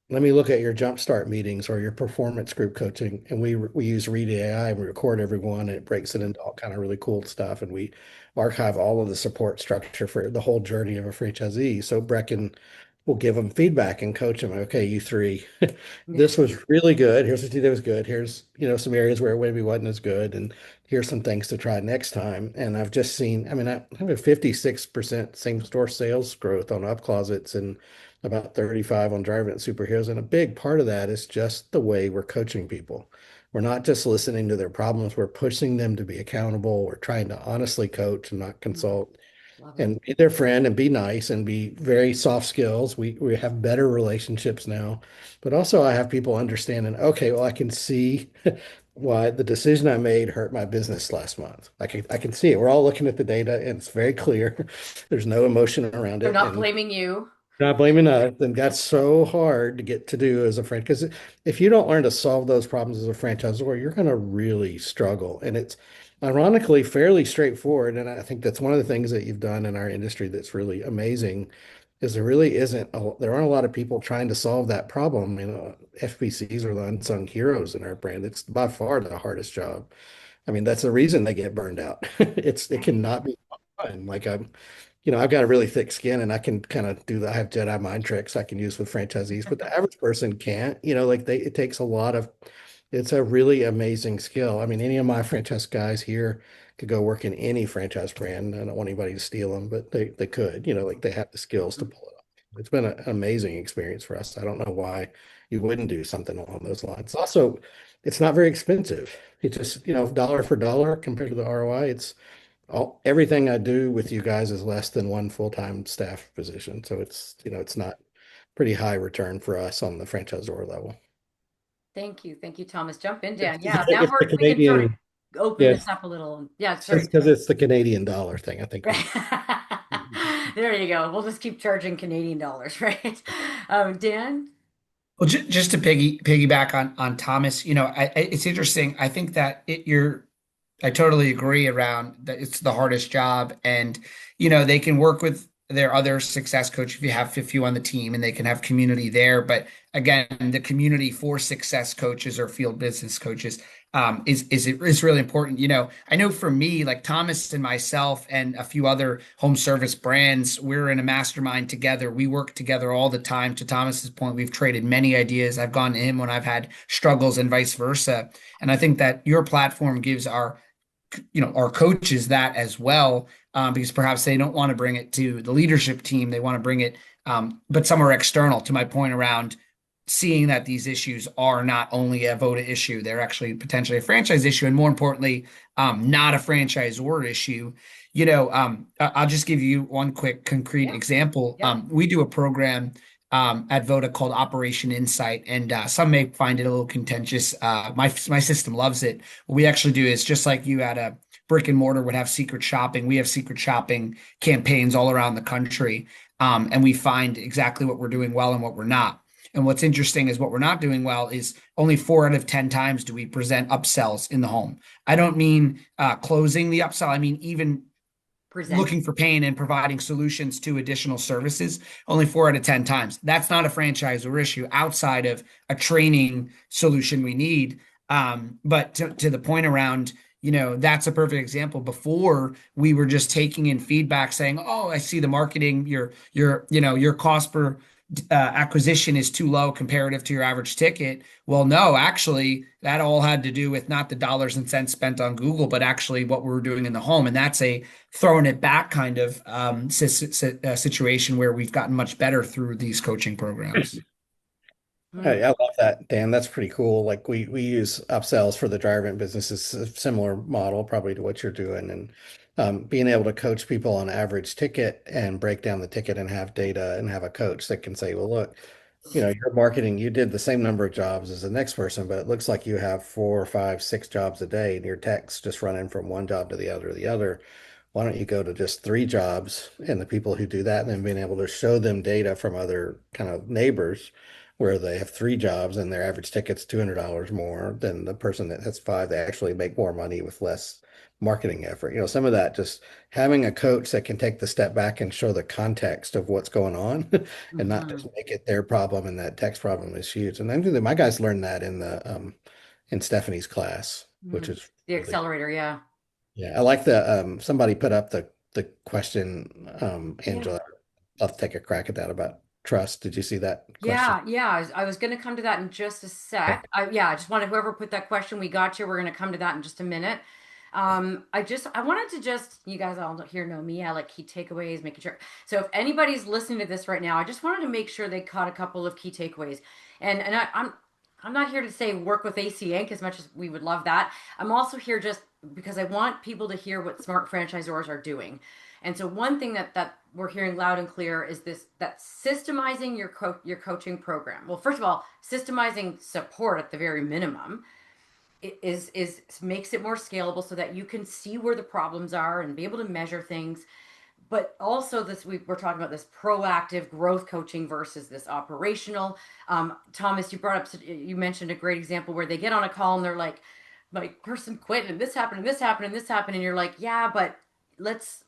Let me look at your jumpstart meetings or your performance group coaching. And we use Read AI and we record everyone and it breaks it into all kind of really cool stuff. And we archive all of the support structure for the whole journey of a franchisee. So Brecken will give them feedback and coach them. Okay, you three, Yeah. this was really good. Here's what you did was good. Here's, you know, some areas where it maybe wasn't as good. And here's some things to try next time. And I've just seen, I mean, I have a 56% same store sales growth on up closets and about 35 on driving at superheroes. And a big part of that is just the way we're coaching people. We're not just listening to their problems, we're pushing them to be accountable. We're trying to honestly coach and not Mhm. consult Love it. and be their friend and be nice and be very soft skills. We have better relationships now, but also I have people understanding, okay, well, I can see why the decision I made hurt my business last month. I can see it. We're all looking at the data and it's very clear. There's no emotion around They're it. not And blaming you. not blaming us, and that's so hard to get to do as a friend. Because if you don't learn to solve those problems as a franchisor, you're going to really struggle. And it's ironically fairly straightforward. And I think that's one of the things that you've done in our industry that's really amazing, is there really there aren't a lot of people trying to solve that problem. You know, FBCs are the unsung heroes in our brand. It's by far the hardest job. I mean, that's the reason they get burned out. It Right. cannot be fun. Like you know, I've got a really thick skin and I can kind of do that. I have Jedi mind tricks I can use with franchisees, but the average person can't. You know, like it takes a lot of, it's a really amazing skill. I mean, any of my franchise guys here could go work in any franchise brand. I don't want anybody to steal them, but they could, you know, like they have the skills to pull it off. It's been an amazing experience for us. I don't know why you wouldn't do something along those lines. Also, it's not very expensive. It's just, you know, dollar for dollar compared to the ROI, everything I do with you guys is less than one full-time staff position. So it's, you know, it's not pretty high return for us on the franchisor level. Thank you. Thank you, Thomas. Jump in, Dan. Yeah, now It's the we can sort of Canadian, open yes, this up a little. Yeah, it's sorry. because it's the Canadian dollar thing. I think we, There you go. We'll just keep charging Canadian dollars, right? Dan? Well, just to piggyback on Thomas, you know, it's interesting. I think that I totally agree around that it's the hardest job, and you know they can work with their other success coach if you on the team, and they can have community there. But again, the community for success coaches or field business coaches is really important. I know for me, like Thomas and myself and a few other home service brands, we're in a mastermind together. We work together all the time. To Thomas's point, we've traded many ideas. I've gone to him when I've had struggles and vice versa. And I think that your platform gives our coaches that as well, because perhaps they don't want to bring it to the leadership team. They want to bring it, but somewhere external, to my point around seeing that these issues are not only a Voda issue, they're actually potentially a franchise issue, and more importantly, not a franchisor issue. I'll just give you one quick concrete Yeah. example. Yeah. We do a program at Voda called Operation Insight, and some may find it a little contentious. My system loves it. What we actually do is just like you at a brick and mortar would have secret shopping. We have secret shopping campaigns all around the country, and we find exactly what we're doing well and what we're not. And what's interesting is what we're not doing well is only 4 out of 10 times do we present upsells in the home. I don't mean closing the upsell. I mean, even Present. looking for pain and providing solutions to additional services only 4 out of 10 times. That's not a franchisor issue outside of a training solution we need. But to the point around, that's a perfect example. Before we were just taking in feedback saying, oh, I see the marketing, your cost per acquisition is too low comparative to your average ticket. Well, no, actually, that all had to do with not the dollars and cents spent on Google, but actually what we were doing in the home. And that's a throwing it back kind of situation where we've gotten much better through these coaching programs. I love that, Dan. That's pretty cool. Like we use upsells for the drive-in business is a similar model, probably to what you're doing, and being able to coach people on average ticket and break down the ticket and have data and have a coach that can say, well, look, your marketing, you did the same number of jobs as the next person, but it looks like you have 4 or 5, 6 jobs a day, and your tech's just running from one job to the other. Why don't you go to just 3 jobs and the people who do that, and then being able to show them data from other kind of neighbors where they have 3 jobs and their average ticket's $200 more than the person that has 5. They actually make more money with less marketing effort. Some of that, just having a coach that can take the step back and show the context of what's going on and not Mm-hmm. just make it their problem, and that text problem is huge. And then my guys learned that in Stephanie's class, which Mm. is The really cool. accelerator, yeah. Yeah. I like the somebody put up the question, Yeah. Angela. I'll take a crack at that about trust. Did you see that question? Yeah. I was going to come to that in just a sec. I just wanted whoever put that question, we got you. We're going to come to that in just a minute. I wanted to just, you guys all here know me. I like key takeaways, making sure. So if anybody's listening to this right now, I just wanted to make sure they caught a couple of key takeaways. I'm not here to say work with AC Inc. as much as we would love that. I'm also here just because I want people to hear what smart franchisors are doing. And so one thing that we're hearing loud and clear is this, that systemizing your coaching program. Well, first of all, systemizing support at the very minimum is makes it more scalable so that you can see where the problems are and be able to measure things. But also this, we're talking about this proactive growth coaching versus this operational. Thomas, you mentioned a great example where they get on a call and they're like, my person quit and this happened and this happened and this happened, and you're like, yeah, but let's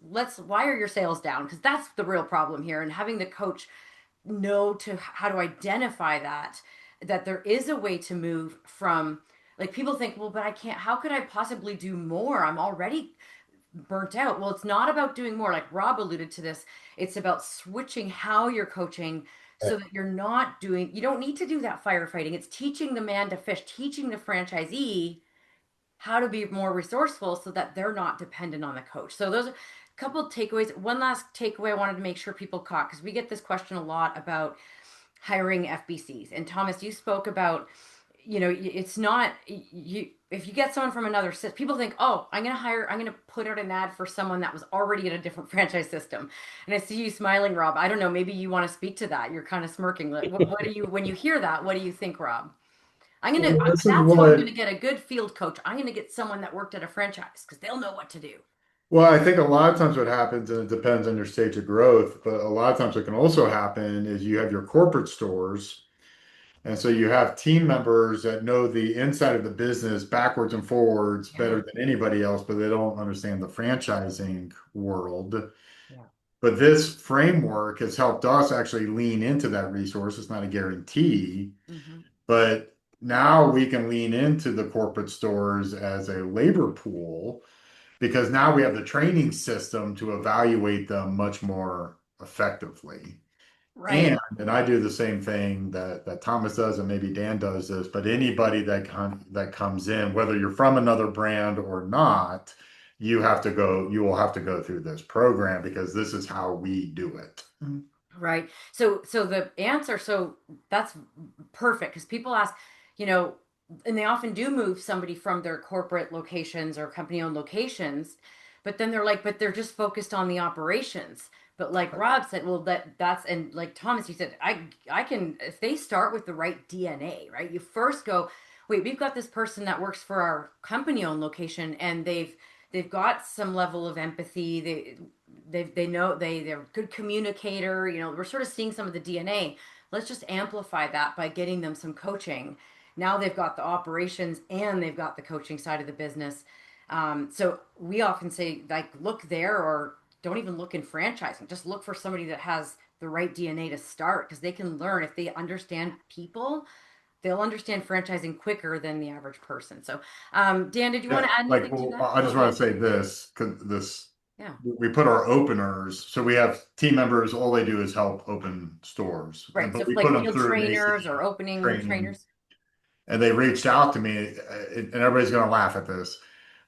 why are your sales down, because that's the real problem here. And having the coach know to how to identify that there is a way to move from, like, people think, well, but I can't, how could I possibly do more, I'm already burnt out. Well, it's not about doing more, like Rob alluded to this. It's about switching how you're coaching so that you don't need to do that firefighting. It's teaching the man to fish, teaching the franchisee how to be more resourceful so that they're not dependent on the coach. So those are a couple of takeaways. One last takeaway I wanted to make sure people caught, because we get this question a lot about hiring FBCs. And Thomas, you spoke about, it's not you. If you get someone from another system, people think, oh, I'm going to put out an ad for someone that was already in a different franchise system. And I see you smiling, Rob. I don't know, maybe you want to speak to that. You're kind of smirking. Like, what do you, when you hear that, what do you think, Rob? Well, this is That's how I'm what gonna get a good field coach. I'm gonna get someone that worked at a franchise because they'll know what to do. Well, I think a lot of times what happens, and it depends on your stage of growth, but a lot of times what can also happen is you have your corporate stores. And so you have team members that know the inside of the business backwards and forwards Yeah. better than anybody else, but they don't understand the franchising world. Yeah. But this framework has helped us actually lean into that resource. It's not a guarantee, Mm-hmm. but now we can lean into the corporate stores as a labor pool because now we have the training system to evaluate them much more effectively. Right. And I do the same thing that Thomas does, and maybe Dan does this, but anybody that comes in, whether you're from another brand or not, you will have to go through this program because this is how we do it. Right. So the answer, so that's perfect because people ask, you know, and they often do move somebody from their corporate locations or company owned locations, but then they're like, but they're just focused on the operations. But like Rob said, well, that's and like Thomas, you said, I can if they start with the right DNA, right? You first go, wait, we've got this person that works for our company owned location and they've got some level of empathy. They know they're a good communicator. You know, we're sort of seeing some of the DNA. Let's just amplify that by getting them some coaching. Now they've got the operations and they've got the coaching side of the business. So we often say like look there or don't even look in franchising. Just look for somebody that has the right DNA to start because they can learn if they understand people. They'll understand franchising quicker than the average person. So, Dan, did you want Yeah, to add like, anything to well, that? I Oh, just want yeah. to say this, because Yeah. we put our openers, so we have team members, all they do is help open stores, Right. So but we put like them field through trainers or NACE opening training, trainers. and they reached out to me, and everybody's going to laugh at this,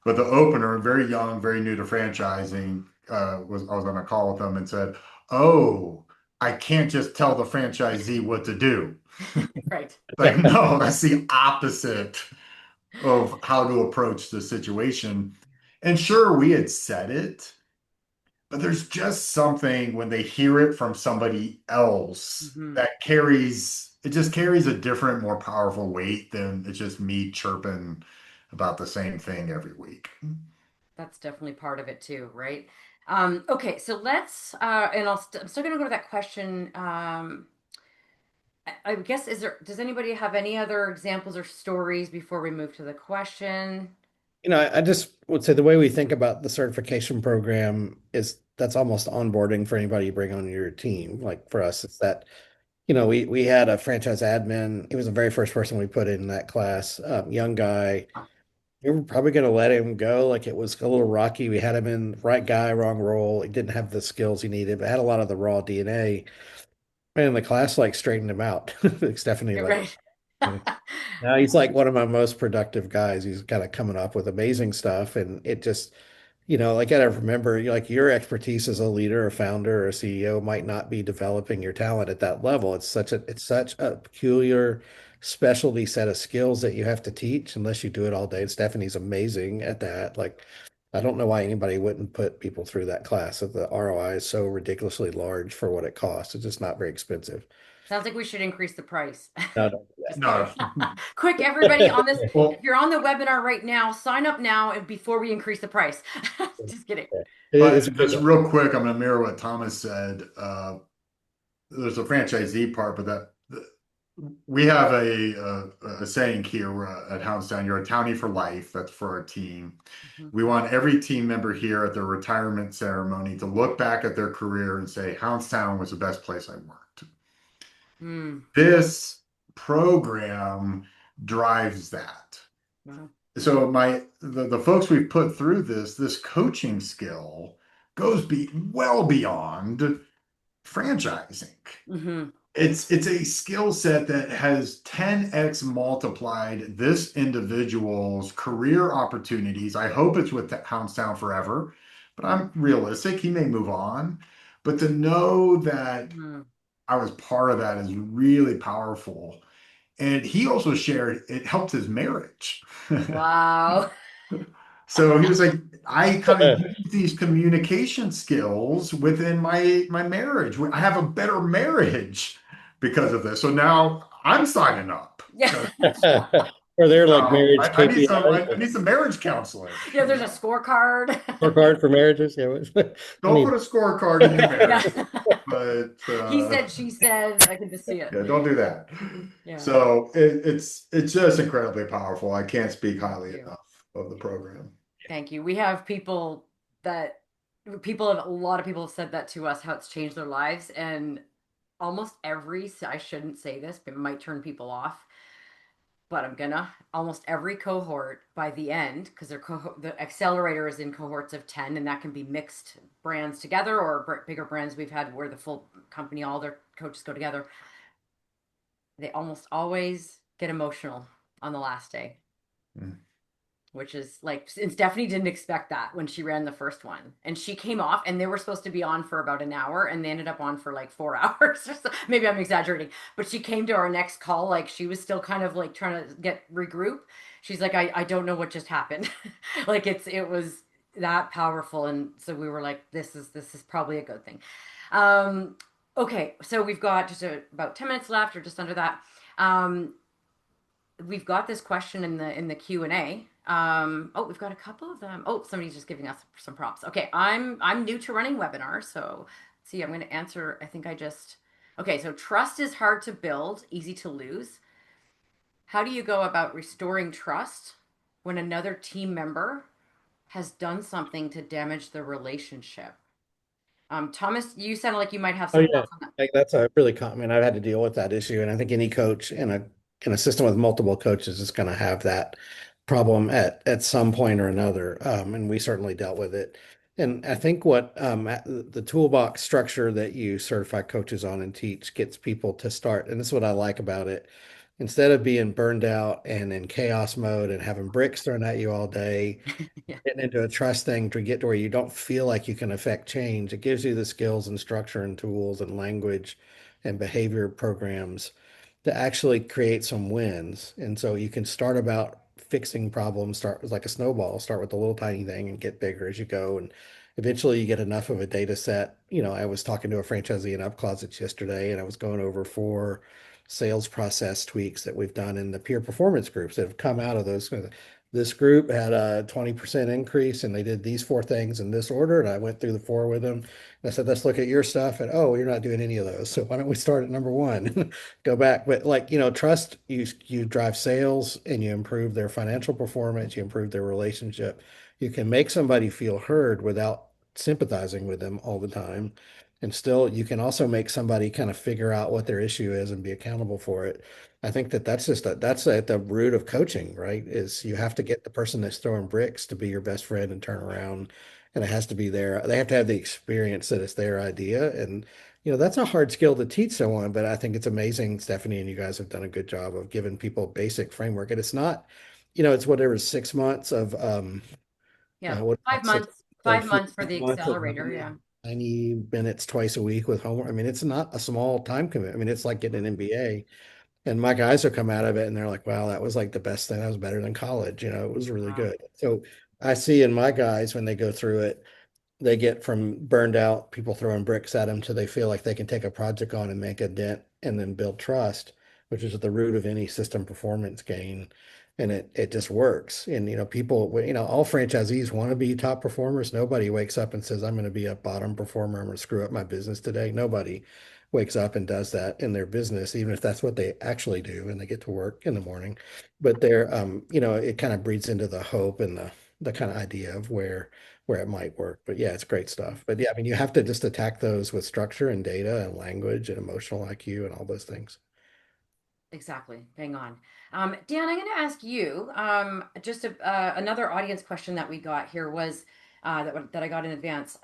but the opener, very young, very new to franchising, I was on a call with them and said, "Oh, I can't just tell the franchisee what to do." Right. Like, no, that's the opposite of how to approach the situation. And sure, we had said it, but there's just something when they hear it from somebody else Hmm. that it just carries a different, more powerful weight than it's just me chirping about the same thing every week. That's definitely part of it too, right? Okay, so let's and I'm still gonna go to that question. I guess does anybody have any other examples or stories before we move to the question? I just would say the way we think about the certification program is that's almost onboarding for anybody you bring on your team. Like for us, it's that, we had a franchise admin. He was the very first person we put in that class, young guy. We were probably going to let him go. Like it was a little rocky. We had him in right guy, wrong role. He didn't have the skills he needed, but had a lot of the raw DNA. And the class like straightened him out. Like Stephanie, You're like, right. now he's like one of my most productive guys. He's kind of coming up with amazing stuff. And it just, like I gotta remember, like your expertise as a leader, a founder, or a CEO might not be developing your talent at that level. It's such a peculiar specialty set of skills that you have to teach unless you do it all day. And Stephanie's amazing at that. Like, I don't know why anybody wouldn't put people through that class. If the ROI is so ridiculously large for what it costs. It's just not very expensive. Sounds like we should increase the price. No, don't do Just kidding. No, Quick, everybody on this, if well, you're on the webinar right now, sign up now and before we increase the price. Just kidding. that. It's but a good just one. real quick, I'm going to mirror what Thomas said. There's a franchisee part, but we have a saying here at HoundsTown, you're a townie for life. That's for our team. Mhm. We want every team member here at their retirement ceremony to look back at their career and say, Houndstown was the best place I worked. Mm, This program drives that. wow. So the folks we've put through this coaching skill well beyond franchising. Hmm. It's a skill set that has 10x multiplied this individual's career opportunities. I hope it's with Houndstown forever, but I'm realistic. He may move on. But to know that Hmm. I was part of that is really powerful. And he also shared it helped his marriage. Wow. So he was like, I kind of use these communication skills within my marriage. I have a better marriage because of this. So now I'm signing up. Yeah. Or they're like So marriage KPIs, I need some marriage counseling. Yeah, there's a scorecard. scorecard for marriages. Yeah, I Don't need. put a scorecard in your Yeah. marriage, but He said, she said, I can just see it. yeah, don't do that. Yeah. So it's just incredibly powerful. I can't speak Thank highly you. enough of the program. Thank you. We have that a lot of people have said that to us, how it's changed their lives. And almost I shouldn't say this, but it might turn people off. but I'm gonna almost every cohort by the end, because the accelerator is in cohorts of 10, and that can be mixed brands together or bigger brands we've had where the full company, all their coaches go together. They almost always get emotional on the last day, Mm. which is like, and Stephanie didn't expect that when she ran the first one. And she came off, and they were supposed to be on for about an hour, and they ended up on for like 4 hours or so. Maybe I'm exaggerating, but she came to our next call, like she was still kind of like trying to get regroup. She's like, I don't know what just happened. Like it was that powerful. And so we were like, this is probably a good thing. Um, okay, so we've got just about 10 minutes left, or just under that. Um, we've got this question in the Q&A. Oh, we've got a couple of them. Oh, somebody's just giving us some props. Okay, I'm new to running webinars, so let's see, I'm going to answer. I think I just Okay, so trust is hard to build, easy to lose. How do you go about restoring trust when another team member has done something to damage the relationship? Thomas, you sounded like you might have Oh some yeah, thoughts on that. like that's a really common. I've had to deal with that issue, and I think any coach in a system with multiple coaches is going to have that problem at some point or another. And we certainly dealt with it. And I think what the toolbox structure that you certify coaches on and teach gets people to start. And this is what I like about it. Instead of being burned out and in chaos mode and having bricks thrown at you all day, Yeah. getting into a trust thing to get to where you don't feel like you can affect change. It gives you the skills and structure and tools and language and behavior programs to actually create some wins. And so you can start about fixing problems, start with like a snowball, start with a little tiny thing and get bigger as you go. And eventually you get enough of a data set. You know, I was talking to a franchisee in Up Closets yesterday, and I was going over 4 sales process tweaks that we've done in the peer performance groups that have come out of those. This group had a 20% increase and they did these 4 things in this order. And I went through the 4 with them. And I said, let's look at your stuff. And oh, you're not doing any of those. So why don't we start at number 1? Go back. But like, you know, trust, you drive sales and you improve their financial performance, you improve their relationship. You can make somebody feel heard without sympathizing with them all the time. And still, you can also make somebody kind of figure out what their issue is and be accountable for it. I think that that's at the root of coaching, right? Is you have to get the person that's throwing bricks to be your best friend and turn around, and it has to be there. They have to have the experience that it's their idea, and you know that's a hard skill to teach someone. But I think it's amazing, Stephanie, and you guys have done a good job of giving people a basic framework. And it's not, you know, it's whatever 6 months of Yeah. what Five six months, like 5 months for the 4 months of accelerator. Yeah. 90 minutes twice a week with homework. I mean, it's not a small time commitment. I mean, it's like getting an MBA. And my guys will come out of it and they're like, wow, that was like the best thing. That was better than college. You know, it was really Wow. good. So I see in my guys when they go through it, they get from burned out, people throwing bricks at them, to they feel like they can take a project on and make a dent and then build trust, which is at the root of any system performance gain. And it just works. And you know, people, you know, all franchisees want to be top performers. Nobody wakes up and says, I'm going to be a bottom performer. I'm going to screw up my business today. Nobody wakes up and does that in their business, even if that's what they actually do and they get to work in the morning. But they're you know, it kind of breeds into the hope and the kind of idea of where it might work. But yeah, it's great stuff. But yeah, I mean, you have to just attack those with structure and data and language and emotional IQ and all those things. Exactly. Bang on. Dan, I'm going to ask you just another audience question that we got here was that I got in advance.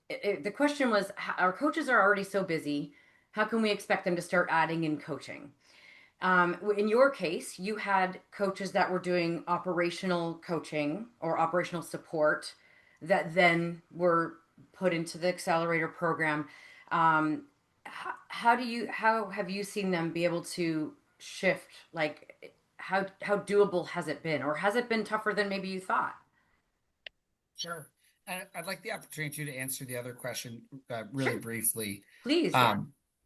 The question was, our coaches are already so busy. How can we expect them to start adding in coaching? In your case, you had coaches that were doing operational coaching or operational support that then were put into the accelerator program. How have you seen them be able to shift? Like, how doable has it been, or has it been tougher than maybe you thought? Sure. And I'd like the opportunity to answer the other question really Sure, briefly. please. Yeah.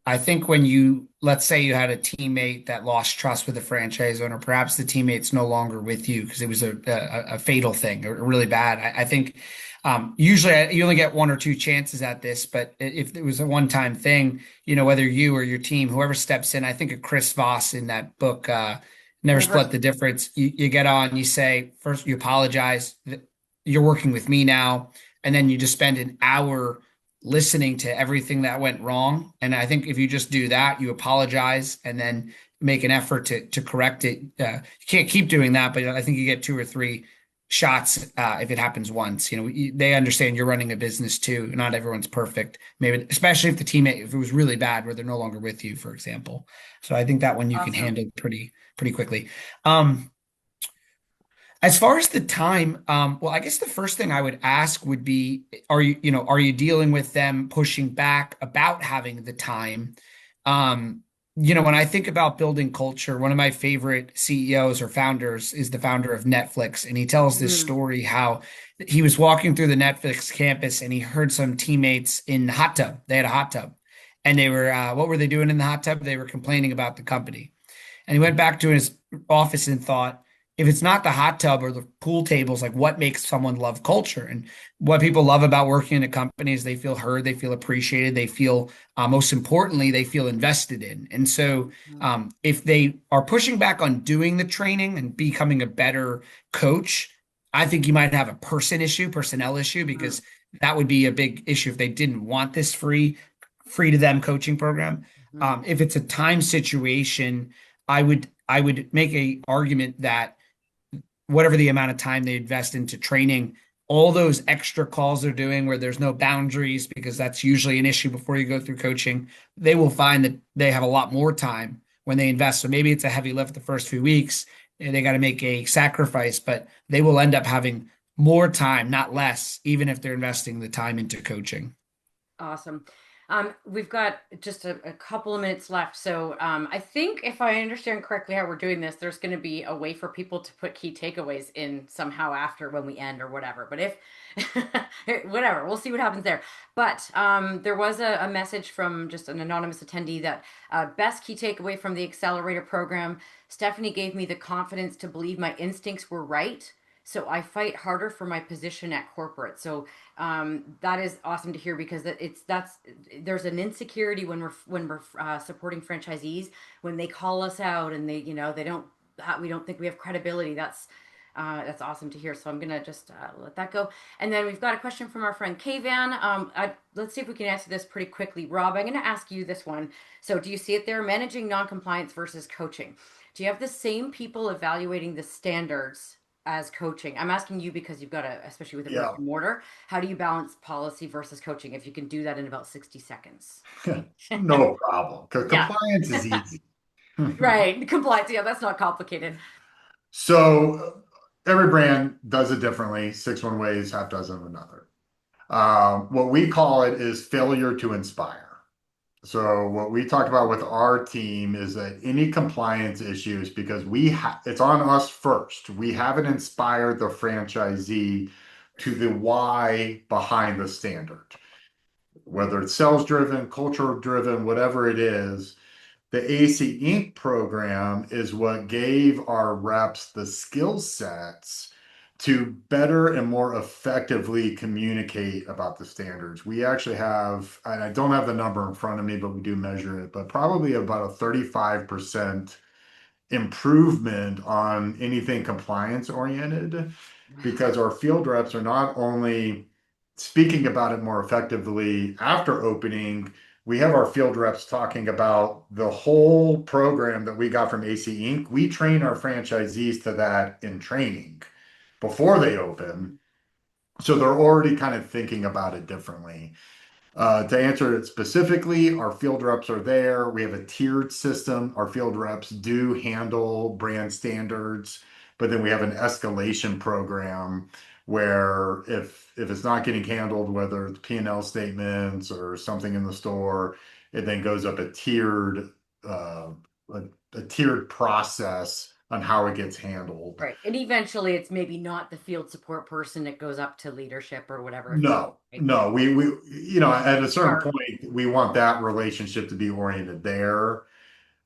I think when you, let's say you had a teammate that lost trust with the franchise owner, perhaps the teammate's no longer with you because it was a fatal thing or really bad. I think usually you only get 1 or 2 chances at this, but if it was a one-time thing, you know, whether you or your team, whoever steps in, I think of Chris Voss in that book, Never Never. Split the Difference. You get on, you say, first you apologize, you're working with me now, and then you just spend an hour listening to everything that went wrong. And I think if you just do that, you apologize, and then make an effort to correct it. You can't keep doing that, but I think you get two or three shots if it happens once. They understand you're running a business too. Not everyone's perfect. Maybe especially if the teammate, if it was really bad where they're no longer with you, for example. So I think that one you can Awesome. handle pretty quickly. As far as the time, well, I guess the first thing I would ask would be, are you dealing with them pushing back about having the time? Um, when I think about building culture, one of my favorite CEOs or founders is the founder of Netflix, and he tells this Mm, story how he was walking through the Netflix campus and he heard some teammates in the hot tub. They had a hot tub, and they were, what were they doing in the hot tub? They were complaining about the company. And he went back to his office and thought, if it's not the hot tub or the pool tables, like what makes someone love culture? And what people love about working in a company is they feel heard, they feel appreciated, they feel, most importantly, they feel invested in. And so, mm, if they are pushing back on doing the training and becoming a better coach, I think you might have a personnel issue, mm, because that would be a big issue if they didn't want this free to them coaching program. mm. If it's a time situation, I would make a argument that whatever the amount of time they invest into training, all those extra calls they're doing where there's no boundaries, because that's usually an issue before you go through coaching, they will find that they have a lot more time when they invest. So maybe it's a heavy lift the first few weeks and they got to make a sacrifice, but they will end up having more time, not less, even if they're investing the time into coaching. Awesome. We've got just a couple of minutes left. So I think if I understand correctly how we're doing this, there's going to be a way for people to put key takeaways in somehow after when we end or whatever. But if whatever, we'll see what happens there. But there was a message from just an anonymous attendee that best key takeaway from the accelerator program, Stephanie gave me the confidence to believe my instincts were right. So I fight harder for my position at corporate. So that is awesome to hear, because that's there's an insecurity when we're supporting franchisees, when they call us out and they don't, we don't think we have credibility. That's awesome to hear. So I'm gonna just let that go. And then we've got a question from our friend Kvan. Let's see if we can answer this pretty quickly. Rob, I'm gonna ask you this one. So do you see it there, managing non-compliance versus coaching? Do you have the same people evaluating the standards as coaching? I'm asking you because you've got especially with a brick Yeah. and mortar, how do you balance policy versus coaching? If you can do that in about 60 seconds. No problem. Yeah, Compliance is easy. right. Compliance. Yeah, that's not complicated. So every brand does it differently, six one ways, half dozen another. What we call it is failure to inspire. So what we talked about with our team is that any compliance issues, because it's on us first. We haven't inspired the franchisee to the why behind the standard, whether it's sales driven, culture driven, whatever it is. The AC Inc. program is what gave our reps the skill sets to better and more effectively communicate about the standards. We actually have, and I don't have the number in front of me, but we do measure it, but probably about a 35% improvement on anything compliance oriented, Wow. because our field reps are not only speaking about it more effectively after opening, we have our field reps talking about the whole program that we got from AC Inc. We train our franchisees to that in training before they open. So they're already kind of thinking about it differently. To answer it specifically, our field reps are there. We have a tiered system. Our field reps do handle brand standards, but then we have an escalation program where if it's not getting handled, whether it's P&L statements or something in the store, it then goes up uh, a, a tiered process on how it gets handled. Right. And eventually it's maybe not the field support person that goes up to leadership or whatever it may be. No, Right? no, we at a certain Smart. point we want that relationship to be oriented there.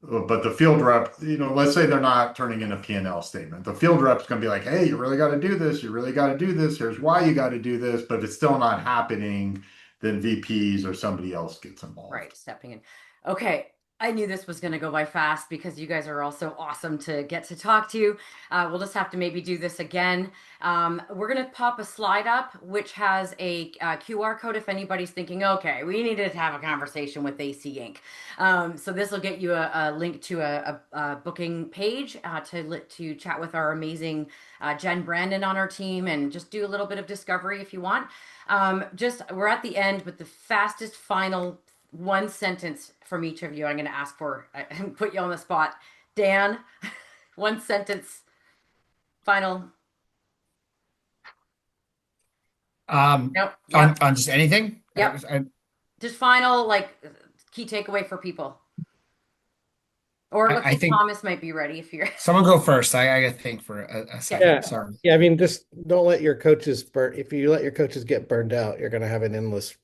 But the field rep, let's say they're not turning in a P&L statement. The field rep's going to be like, hey, you really got to do this. You really got to do this. Here's why you got to do this. But if it's still not happening, then VPs or somebody else gets Right. involved. Stepping in. Okay. I knew this was going to go by fast because you guys are all so awesome to get to talk to. We'll just have to maybe do this again. We're going to pop a slide up, which has a QR code if anybody's thinking, okay, we needed to have a conversation with AC Inc. So this will get you a link to a booking page to chat with our amazing Jen Brandon on our team and just do a little bit of discovery if you want. Just we're at the end with the fastest final one sentence from each of you. I'm going to ask for and put you on the spot. Dan, one sentence, final. Nope. Yep. On just anything. Yep. Just final, like key takeaway for people. Or it looks I like think Thomas might be ready if you're. someone go first. I gotta think for a second. Yeah. Sorry. Yeah. I mean, just don't let your coaches burn. If you let your coaches get burned out, you're going to have an endless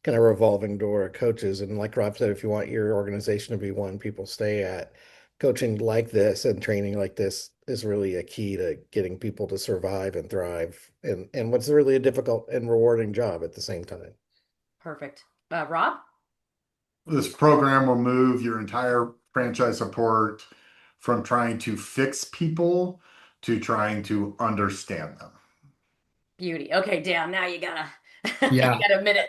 kind of revolving door of coaches. And like Rob said, if you want your organization to be one people stay at, coaching like this and training like this is really a key to getting people to survive and thrive. And what's really a difficult and rewarding job at the same time. Perfect. Rob? This program will move your entire franchise support from trying to fix people to trying to understand them. Beauty. Okay, Dan, now you gotta you Yeah. got a minute.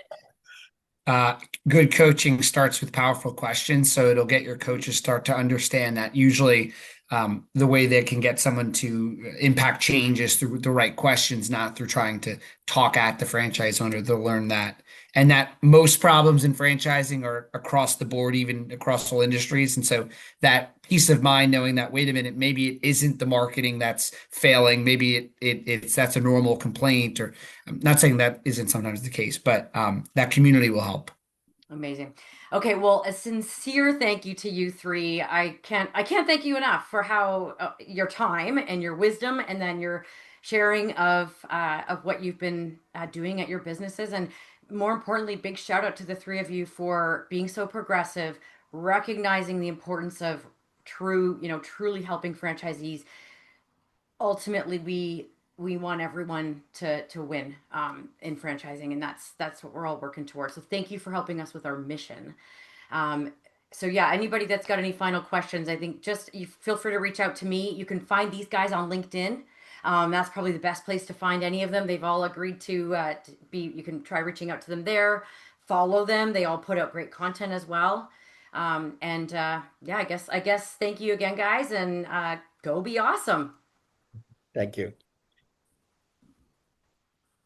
Good coaching starts with powerful questions. So it'll get your coaches start to understand that usually the way they can get someone to impact change is through the right questions, not through trying to talk at the franchise owner. They'll learn that. And that most problems in franchising are across the board, even across all industries. And so that peace of mind, knowing that, wait a minute, maybe it isn't the marketing that's failing. Maybe it's that's a normal complaint, or I'm not saying that isn't sometimes the case, but that community will help. Amazing. Okay, well, a sincere thank you to you three. I can't thank you enough for how your time and your wisdom, and then your sharing of what you've been doing at your businesses, and more importantly, big shout out to the three of you for being so progressive, recognizing the importance of truly helping franchisees. Ultimately, we want everyone to win in franchising, and that's what we're all working towards. So thank you for helping us with our mission. um, so yeah, anybody that's got any final questions, I think just you feel free to reach out to me. You can find these guys on LinkedIn. That's probably the best place to find any of them. They've all agreed to be. You can try reaching out to them there. Follow them. They all put out great content as well. And yeah, I guess thank you again, guys, and go be awesome. Thank you.